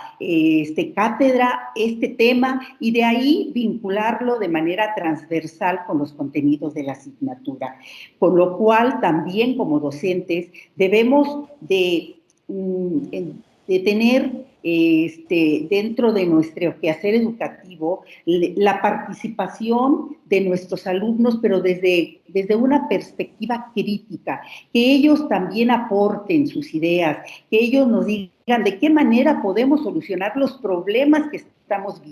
cátedra este tema y de ahí vincularlo de manera transversal con los contenidos de la asignatura. Con lo cual, también como docentes debemos de tener dentro de nuestro quehacer educativo la participación de nuestros alumnos, pero desde una perspectiva crítica, que ellos también aporten sus ideas, que ellos nos digan de qué manera podemos solucionar los problemas que estamos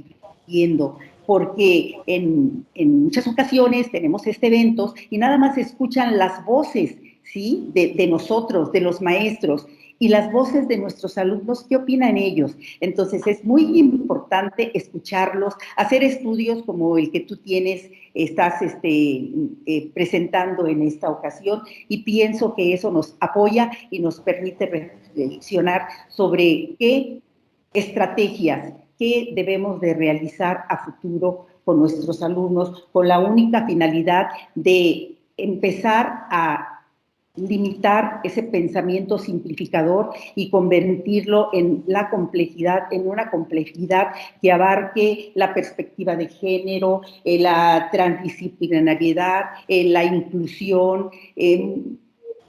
viviendo, porque en muchas ocasiones tenemos eventos y nada más se escuchan las voces, ¿sí? de nosotros, de los maestros, y las voces de nuestros alumnos, ¿qué opinan ellos? Entonces es muy importante escucharlos, hacer estudios como el que tú estás presentando en esta ocasión, y pienso que eso nos apoya y nos permite reflexionar sobre qué estrategias que debemos de realizar a futuro con nuestros alumnos, con la única finalidad de empezar a limitar ese pensamiento simplificador y convertirlo en una complejidad que abarque la perspectiva de género, la transdisciplinariedad, la inclusión.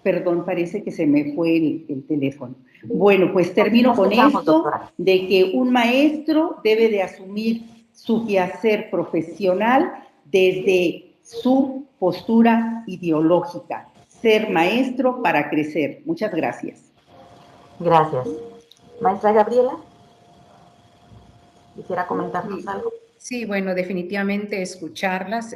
Perdón, parece que se me fue el teléfono. Bueno, pues termino con esto, de que un maestro debe de asumir su quehacer profesional desde su postura ideológica. Ser maestro para crecer. Muchas gracias. Gracias. Maestra Gabriela, ¿quisiera comentarnos algo? Sí, bueno, definitivamente escucharnos,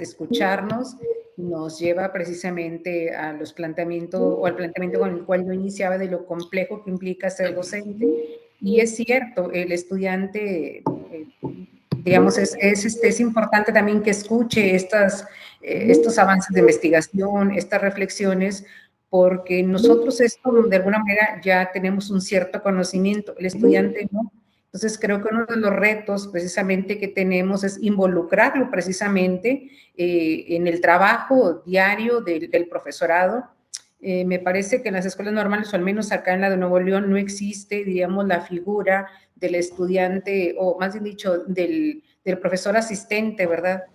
nos lleva precisamente a los planteamientos o al planteamiento con el cual yo iniciaba de lo complejo que implica ser docente. Y es cierto, el estudiante, digamos, es importante también que escuche estos avances de investigación, estas reflexiones, porque nosotros esto de alguna manera ya tenemos un cierto conocimiento, el estudiante no. Entonces creo que uno de los retos precisamente que tenemos es involucrarlo precisamente en el trabajo diario del profesorado. Me parece que en las escuelas normales, o al menos acá en la de Nuevo León, no existe, diríamos, la figura del estudiante, o más bien dicho, del profesor asistente, ¿verdad?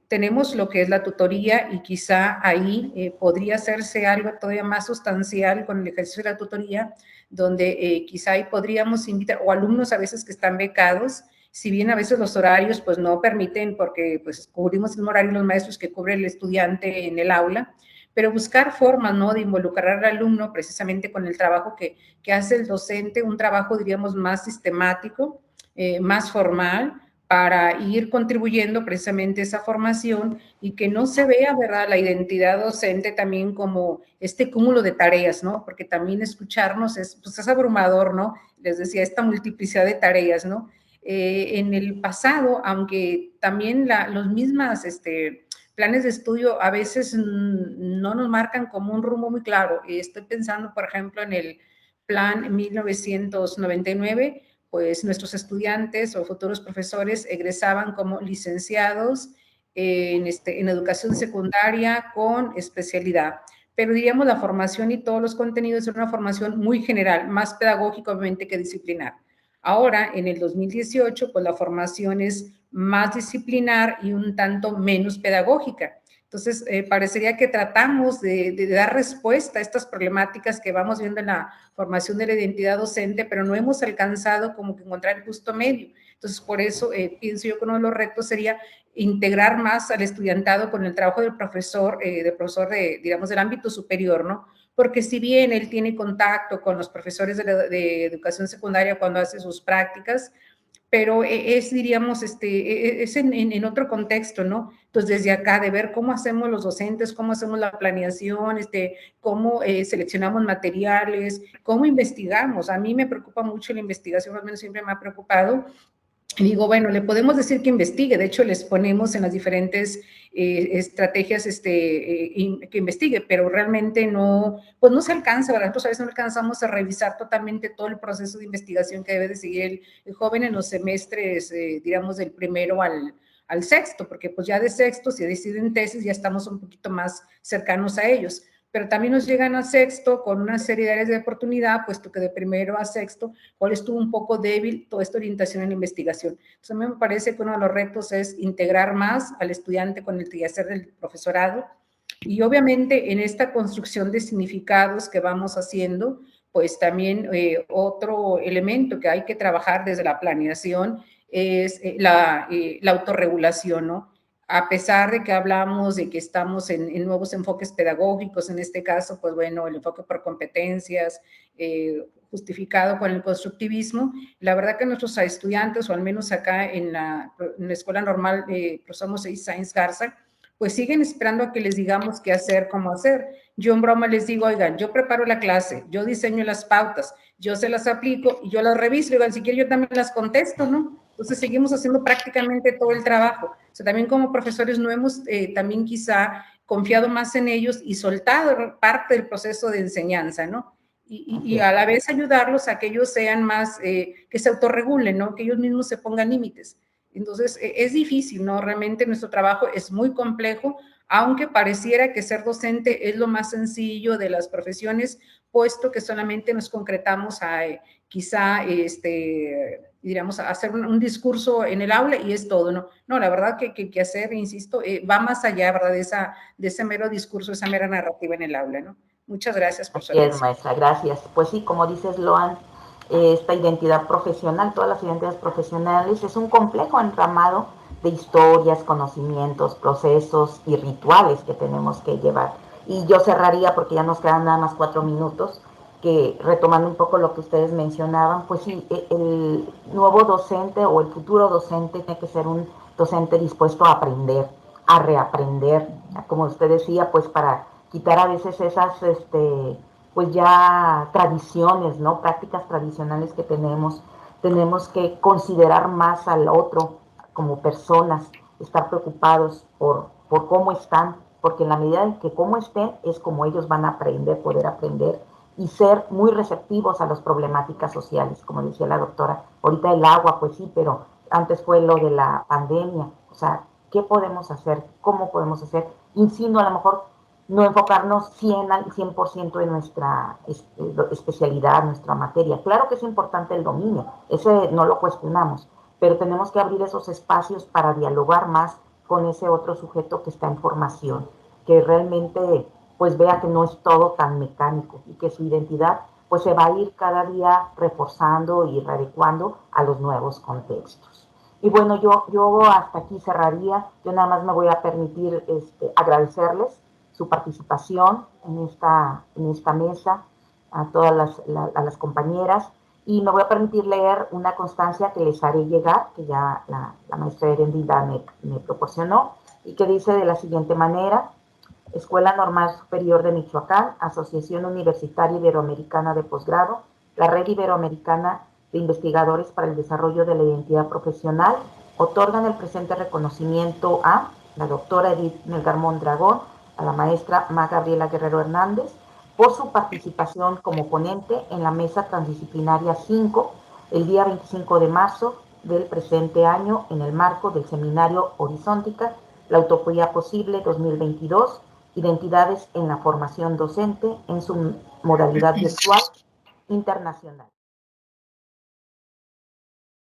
Tenemos lo que es la tutoría y quizá ahí podría hacerse algo todavía más sustancial con el ejercicio de la tutoría, donde quizá ahí podríamos invitar, o alumnos a veces que están becados, si bien a veces los horarios pues no permiten, porque pues cubrimos el horario los maestros que cubre el estudiante en el aula, pero buscar formas, ¿no?, de involucrar al alumno precisamente con el trabajo que hace el docente, un trabajo, diríamos, más sistemático, más formal, para ir contribuyendo precisamente a esa formación y que no se vea, ¿verdad?, la identidad docente también como este cúmulo de tareas, ¿no? Porque también escucharnos pues es abrumador, ¿no? Les decía, esta multiplicidad de tareas, ¿no? En el pasado, aunque también los mismas planes de estudio a veces no nos marcan como un rumbo muy claro. Estoy pensando, por ejemplo, en el plan 1999, pues nuestros estudiantes o futuros profesores egresaban como licenciados en educación secundaria con especialidad. Pero diríamos la formación y todos los contenidos es una formación muy general, más pedagógica obviamente que disciplinar. Ahora, en el 2018, pues la formación es más disciplinar y un tanto menos pedagógica. Entonces, parecería que tratamos de dar respuesta a estas problemáticas que vamos viendo en la formación de la identidad docente, pero no hemos alcanzado como que encontrar el justo medio. Entonces, por eso pienso yo que uno de los retos sería integrar más al estudiantado con el trabajo del profesor, digamos, del ámbito superior, ¿no? Porque si bien él tiene contacto con los profesores de educación secundaria cuando hace sus prácticas, pero es, diríamos, es en otro contexto, ¿no? Entonces, desde acá, de ver cómo hacemos los docentes, cómo hacemos la planeación, cómo seleccionamos materiales, cómo investigamos. A mí me preocupa mucho la investigación, al menos siempre me ha preocupado. Y digo, bueno, le podemos decir que investigue, de hecho les ponemos en las diferentes estrategias que investigue, pero realmente no, pues no se alcanza, ¿verdad? Nosotros a veces no alcanzamos a revisar totalmente todo el proceso de investigación que debe de seguir el joven en los semestres, digamos, del primero al sexto, porque pues ya de sexto, si deciden tesis, ya estamos un poquito más cercanos a ellos. Pero también nos llegan a sexto con una serie de áreas de oportunidad, puesto que de primero a sexto, cuál estuvo un poco débil toda esta orientación en la investigación. Entonces, a mí me parece que uno de los retos es integrar más al estudiante con el quehacer del profesorado y obviamente en esta construcción de significados que vamos haciendo, pues también otro elemento que hay que trabajar desde la planeación es la autorregulación, ¿no? A pesar de que hablamos de que estamos en nuevos enfoques pedagógicos, en este caso, pues bueno, el enfoque por competencias, justificado con el constructivismo, la verdad que nuestros estudiantes, o al menos acá en la Escuela Normal Profesor Moisés Sáenz Garza, pues siguen esperando a que les digamos qué hacer, cómo hacer. Yo en broma les digo, oigan, yo preparo la clase, yo diseño las pautas, yo se las aplico y yo las reviso, oigan, si quieren yo también las contesto, ¿no? Entonces seguimos haciendo prácticamente todo el trabajo. O sea, también como profesores no hemos también quizá confiado más en ellos y soltado parte del proceso de enseñanza, ¿no? Y a la vez ayudarlos a que ellos sean más, que se autorregulen, ¿no? Que ellos mismos se pongan límites. Entonces, es difícil, ¿no? Realmente nuestro trabajo es muy complejo, aunque pareciera que ser docente es lo más sencillo de las profesiones, puesto que solamente nos concretamos a quizá, diríamos, hacer un discurso en el aula y es todo, ¿no? No, la verdad que hacer, insisto, va más allá, ¿verdad? De ese mero discurso, esa mera narrativa en el aula, ¿no? Muchas gracias por su atención. Maestra, gracias. Pues sí, como dices, Loan, esta identidad profesional, todas las identidades profesionales, es un complejo entramado de historias, conocimientos, procesos y rituales que tenemos que llevar. Y yo cerraría, porque ya nos quedan nada más 4 minutos, que retomando un poco lo que ustedes mencionaban, pues sí, el nuevo docente o el futuro docente tiene que ser un docente dispuesto a aprender, a reaprender, como usted decía, pues para quitar a veces esas, pues ya tradiciones, ¿no? Prácticas tradicionales que tenemos que considerar más al otro como personas, estar preocupados por cómo están, porque en la medida en que cómo estén es como ellos van a aprender, poder aprender y ser muy receptivos a las problemáticas sociales, como decía la doctora. Ahorita el agua, pues sí, pero antes fue lo de la pandemia, o sea, ¿qué podemos hacer? ¿Cómo podemos hacer? Y si no, a lo mejor no enfocarnos 100% en nuestra especialidad, nuestra materia. Claro que es importante el dominio, ese no lo cuestionamos, pero tenemos que abrir esos espacios para dialogar más con ese otro sujeto que está en formación, que realmente pues vea que no es todo tan mecánico y que su identidad pues se va a ir cada día reforzando y readecuando a los nuevos contextos. Y bueno, yo hasta aquí cerraría, yo nada más me voy a permitir agradecerles su participación en esta mesa, a todas las compañeras, y me voy a permitir leer una constancia que les haré llegar, que ya la maestra Erendida me proporcionó, y que dice de la siguiente manera: Escuela Normal Superior de Michoacán, Asociación Universitaria Iberoamericana de Posgrado, la Red Iberoamericana de Investigadores para el Desarrollo de la Identidad Profesional, otorgan el presente reconocimiento a la doctora Edith Melgar Mondragón, a la maestra Ma Gabriela Guerrero Hernández, por su participación como ponente en la mesa transdisciplinaria 5, el día 25 de marzo del presente año, en el marco del seminario Horizontica, la Utopía Posible 2022, Identidades en la Formación Docente en su modalidad virtual internacional.